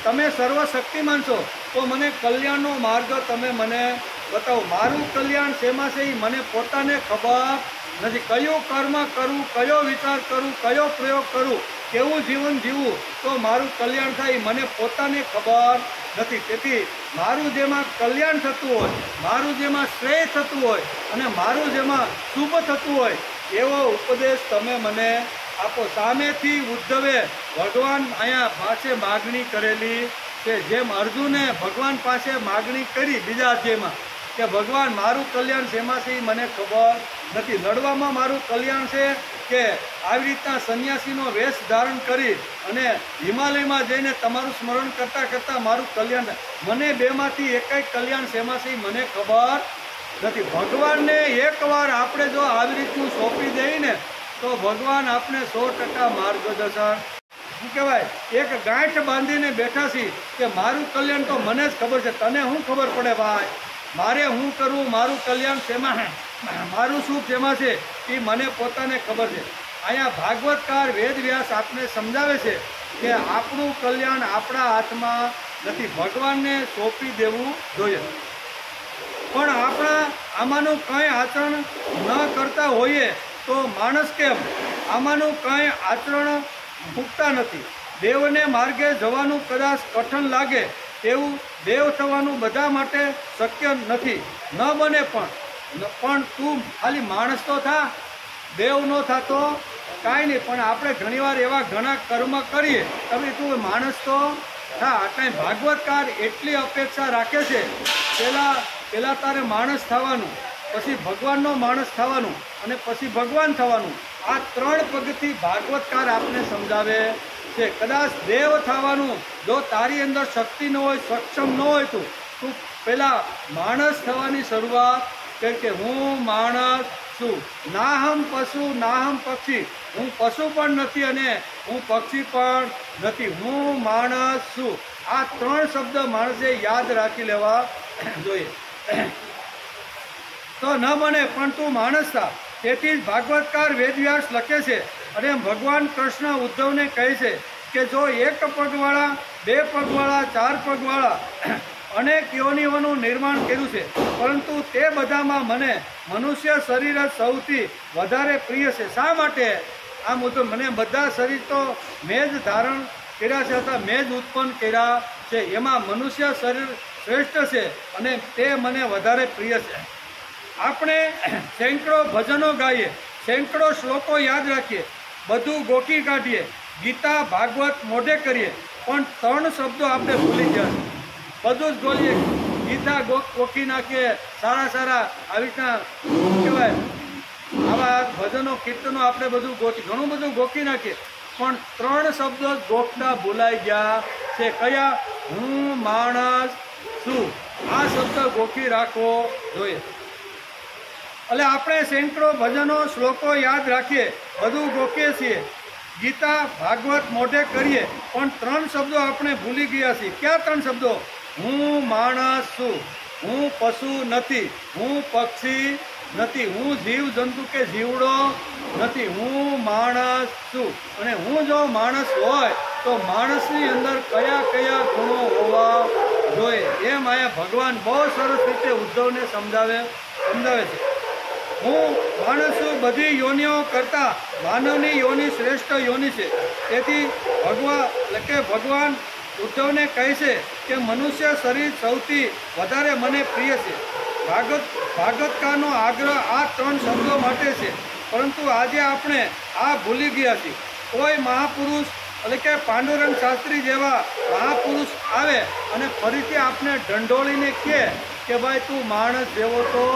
તમે સર્વશક્તિમાન છો તો મને કલ્યાણનો માર્ગ તમે મને બતાવો. મારું કલ્યાણ શેમાં છે એ મને પોતાને ખબર નથી. કયું કર્મ કરવું, કયો વિચાર કરું, કયો પ્રયોગ કરું, કેવું જીવન જીવવું તો મારું કલ્યાણ થાય મને પોતાને ખબર નથી. તેથી મારું જેમાં કલ્યાણ થતું હોય, મારું જેમાં શ્રેય થતું હોય અને મારું જેમાં શુભ થતું હોય એવો ઉપદેશ તમે મને આપો. સામેથી ઉદ્ધવે ભગવાન અહીંયા પાસે માગણી કરેલી છે. જેમ અર્જુને ભગવાન પાસે માગણી કરી બીજા અધ્યાયમાં કે ભગવાન મારું કલ્યાણ શેમાં છે મને ખબર નથી, લડવામાં મારું કલ્યાણ છે કે આવી રીતના સંન્યાસીનો વેશ ધારણ કરી અને હિમાલયમાં જઈને તમારું સ્મરણ કરતાં કરતાં મારું કલ્યાણ, મને બેમાંથી એકાઈ કલ્યાણ શેમાં છે મને ખબર નથી. ભગવાનને એકવાર આપણે જો આવી રીતનું સોંપી દઈએ ને તો ભગવાન આપણે 100% માર્ગદર્શન. શું કહેવાય, એક ગાંઠ બાંધીને બેઠા છીએ કે મારું કલ્યાણ તો મને જ ખબર છે, તને શું ખબર પડે ભાઈ, મારે શું કરવું, મારું કલ્યાણ શેમાં, મારું સુખ શેમાં છે એ મને પોતાને ખબર છે. અહીંયા ભાગવતકાર વેદવ્યાસ આપને સમજાવે છે કે આપણું કલ્યાણ આપણા હાથમાં નથી, ભગવાનને સોંપી દેવું જોઈએ. પણ આપણા આમાંનું કંઈ આચરણ ન કરતા હોઈએ તો માણસ કેમ આમાંનું કંઈ આચરણ મૂકતા નથી. દેવને માર્ગે જવાનું કદાચ કઠણ લાગે એવું દેવ થવાનું બધા માટે શક્ય નથી, ન બને પણ તું ખાલી માણસ તો થા, દેવ ન થતો કાંઈ નહીં. પણ આપણે ઘણીવાર એવા ઘણા કર્મ કરીએ, તમે તું માણસ તો થા. એટલે ભાગવતકાર એટલી અપેક્ષા રાખે છે પહેલાં તારે માણસ થવાનું, પછી ભગવાનનો માણસ થવાનું અને પછી ભગવાન થવાનું, આ 3 પગથી ભાગવતકાર આપને સમજાવે છે. કદાચ દેવ થવાનું જો તારી અંદર શક્તિ ન હોય, સક્ષમ ન હોય, તો તું પહેલાં માણસ થવાની શરૂઆત કે હું માણસ છું. નાહમ પશુ નાહમ પક્ષી, હું પશુ પણ નથી અને હું પક્ષી પણ નથી, હું માણસ છું. આ 3 શબ્દ માણસે યાદ રાખી લેવા જોઈએ. તો ન બને પણ તું માણસ થા. તેથી જ ભાગવતકાર વેદવ્યાસ લખે છે અને ભગવાન કૃષ્ણ ઉદ્ધવને કહે છે કે જો 1 પગવાળા, 2 પગવાળા, 4 પગવાળા અનેક યોનિઓનું નિર્માણ કર્યું છે, પરંતુ તે બધામાં મને મનુષ્ય શરીર જ સૌથી વધારે પ્રિય છે. શા માટે? આ મુદ્દો મને બધા શરીર તો મેં જ ધારણ કર્યા છે અથવા મેં જ ઉત્પન્ન કર્યા છે, એમાં મનુષ્ય શરીર શ્રેષ્ઠ છે અને તે મને વધારે પ્રિય છે. આપણે સેંકડો ભજનો ગાઈએ, સેંકડો શ્લોકો યાદ રાખીએ, બધું ગોખી કાઢીએ, ગીતા ભાગવત મોઢે કરીએ, પણ 3 શબ્દો આપણે ભૂલી ગયા છે. બધું જ બોલીએ, ગીતા ગોખી નાખીએ, સારા આવી રીતના કહેવાય આવા ભજનો કીર્તનો આપણે બધું ઘણું બધું ગોખી નાખીએ, પણ 3 શબ્દો ગોખતા ભૂલાઈ ગયા છે. કયા? હું માણસ છું. આ શબ્દ ગોખી રાખવો જોઈએ. એટલે આપણે સેંકડો ભજનો શ્લોકો યાદ રાખીએ, બધું ગોખીએ છીએ, ગીતા ભાગવત મોઢે કરીએ, પણ 3 શબ્દો આપણે ભૂલી ગયા છીએ. ક્યાં 3 શબ્દો? હું માણસ છું, હું પશુ નથી, હું પક્ષી નથી, હું જીવ જંતુ કે જીવડો નથી, હું માણસ છું. અને હું જો માણસ હોય તો માણસની અંદર કયા કયા ગુણો હોવા જોઈએ, એમ અહીંયા ભગવાન બહુ સરસ રીતે ઉદ્ધવને સમજાવે છે. હું માણસ છું, બધી યોનિઓ કરતાં માનવની યોનિ શ્રેષ્ઠ યોનિ છે. તેથી ભગવાન ઉદ્ધવને કહે છે કે મનુષ્ય શરીર સૌથી વધારે મને પ્રિય છે. ભાગવતકારનો આગ્રહ આ 3 શબ્દો માટે છે, પરંતુ આજે આપણે આ ભૂલી ગયા છીએ. કોઈ મહાપુરુષ એટલે કે પાંડુરંગ શાસ્ત્રી જેવા મહાપુરુષ આવે અને ફરીથી આપણે ઢંઢોળીને કહે કે ભાઈ તું માણસ જેવો તો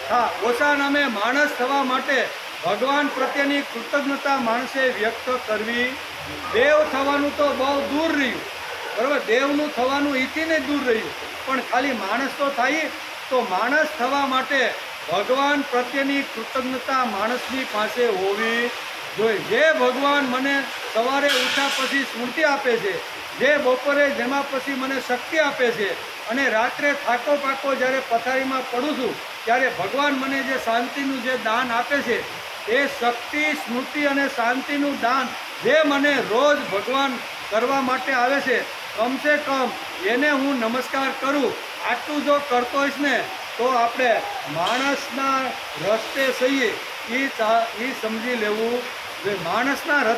થા. ઓછા નામે માણસ થવા માટે ભગવાન પ્રત્યેની કૃતજ્ઞતા માણસે વ્યક્ત કરવી. દેવ થવાનું તો બહુ દૂર રહ્યું, બરાબર, દેવનું થવાનું ઈથીને દૂર રહ્યું, પણ ખાલી માણસ તો થાય. તો માણસ થવા માટે ભગવાન પ્રત્યેની કૃતજ્ઞતા માણસની પાસે હોવી જોઈએ. જે ભગવાન મને સવારે ઉઠ્યા પછી સ્મૃતિ આપે છે, જે બપોરે જેમાં પછી મને શક્તિ આપે છે, અને રાત્રે થાકો પાકો જ્યારે પથારીમાં પડું છું ત્યારે ભગવાન મને જે શાંતિનું જે દાન આપે છે, એ શક્તિ, સ્મૃતિ અને શાંતિનું દાન જે મને રોજ ભગવાન કરવા માટે આવે છે, કમસે કમ એને હું નમસ્કાર કરું. આટલું જો કરતો હોઈશ ને તો આપણે માણસના રસ્તે સહીએ એ સમજી લેવું જોઈએ. માણસના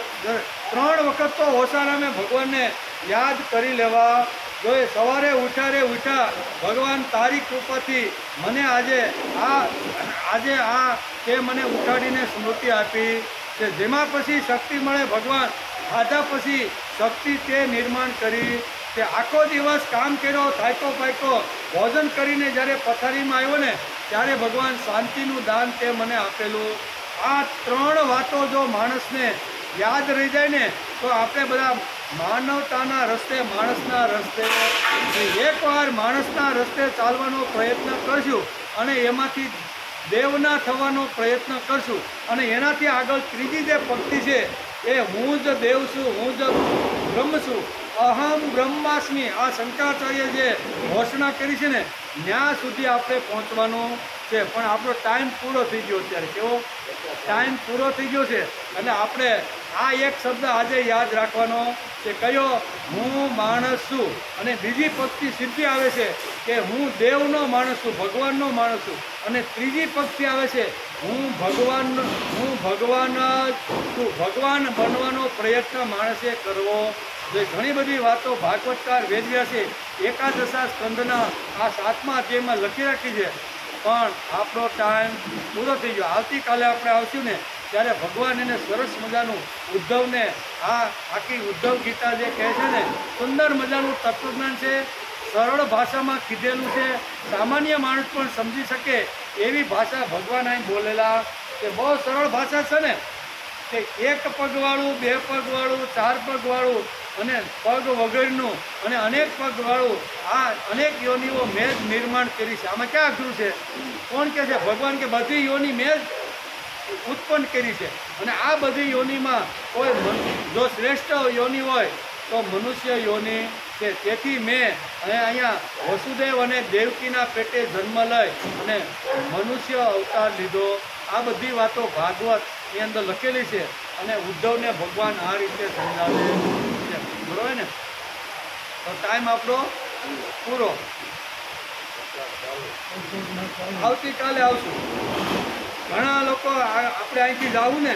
3 વખત તો ઓસારામે ભગવાનને યાદ કરી લેવા જોઈએ. સવારે ઉઠ્યા ભગવાન તારી કૃપાથી મને આજે આ તે મને ઉઠાડીને સ્મૃતિ આપી છે. જેમાં પછી શક્તિ મળે, ભગવાન ખાધા પછી શક્તિ તે નિર્માણ કરી તે આખો દિવસ કામ કર્યો, થાક્યો પાક્યો, ભોજન કરીને જ્યારે પથારીમાં આવ્યો ને ત્યારે ભગવાન શાંતિનું દાન તે મને આપેલું. આ 3 વાતો જો માણસને યાદ રહી જાય ને તો આપણે બધા માનવતાના રસ્તે, માણસના રસ્તે, એકવાર માણસના રસ્તે ચાલવાનો પ્રયત્ન કરશું અને એમાંથી દેવના થવાનો પ્રયત્ન કરશું, અને એનાથી આગળ ત્રીજી જે પંક્તિ છે એ હું જ દેવ છું, હું જ બ્રહ્મ છું, અહમ બ્રહ્માસ્મિ. આ શંકરાચાર્ય જે ઘોષણા કરી છે ને ત્યાં સુધી આપણે પહોંચવાનું છે. પણ આપણો ટાઈમ પૂરો થઈ ગયો. અત્યારે કેવો ટાઈમ પૂરો થઈ ગયો છે, એટલે આપણે આ એક શબ્દ આજે યાદ રાખવાનો કે કયો? હું માણસ છું. અને બીજી પંક્તિ સીધી આવે છે કે હું દેવનો માણસ છું, ભગવાનનો માણસ છું. અને ત્રીજી પંક્તિ આવે છે હું ભગવાન છું. ભગવાન બનવાનો પ્રયત્ન માણસે કરવો જોઈએ. ઘણી બધી વાતો ભાગવતકાર વેદવ્યાસે એકાદશા સ્કંદના આ 7મા અધ્યાયમાં લખી રાખી છે, પણ આપણો ટાઈમ પૂરો થઈ ગયો. આવતીકાલે આપણે આવશું ને ત્યારે ભગવાન એને સરસ મજાનું ઉદ્ધવને આ આખી ઉદ્ધવ ગીતા જે કહે છે ને સુંદર મજાનું તત્વજ્ઞાન છે, સરળ ભાષામાં કીધેલું છે, સામાન્ય માણસ પણ સમજી શકે એવી ભાષા ભગવાન અહીં બોલેલા કે બહુ સરળ ભાષા છે ને, કે એક પગવાળું, બે પગવાળું, ચાર પગવાળું અને પગ વગરનું અને અનેક પગવાળું આ અનેક યોનિઓ મેં જ નિર્માણ કરી છે. આમાં ક્યાં અઘરું છે? કોણ કહે છે? ભગવાન કે બધી યોની મેં જ ઉત્પન્ન કરી છે. અને આ બધી યોનિમાં કોઈ જો શ્રેષ્ઠ યોનિ હોય તો મનુષ્ય યોનિ છે. તેથી મેં અહીંયા વસુદેવ અને દેવકીના પેટે જન્મ લઈ અને મનુષ્ય અવતાર લીધો. આ બધી વાતો ભાગવતની અંદર લખેલી છે અને ઉદ્ધવને ભગવાન આ રીતે સમજાવે છે. બરોબર ને? તો ટાઈમ આપણો પૂરો. આવતીકાલે આવશું. ઘણા લોકો આપણે અહીંથી જવું ને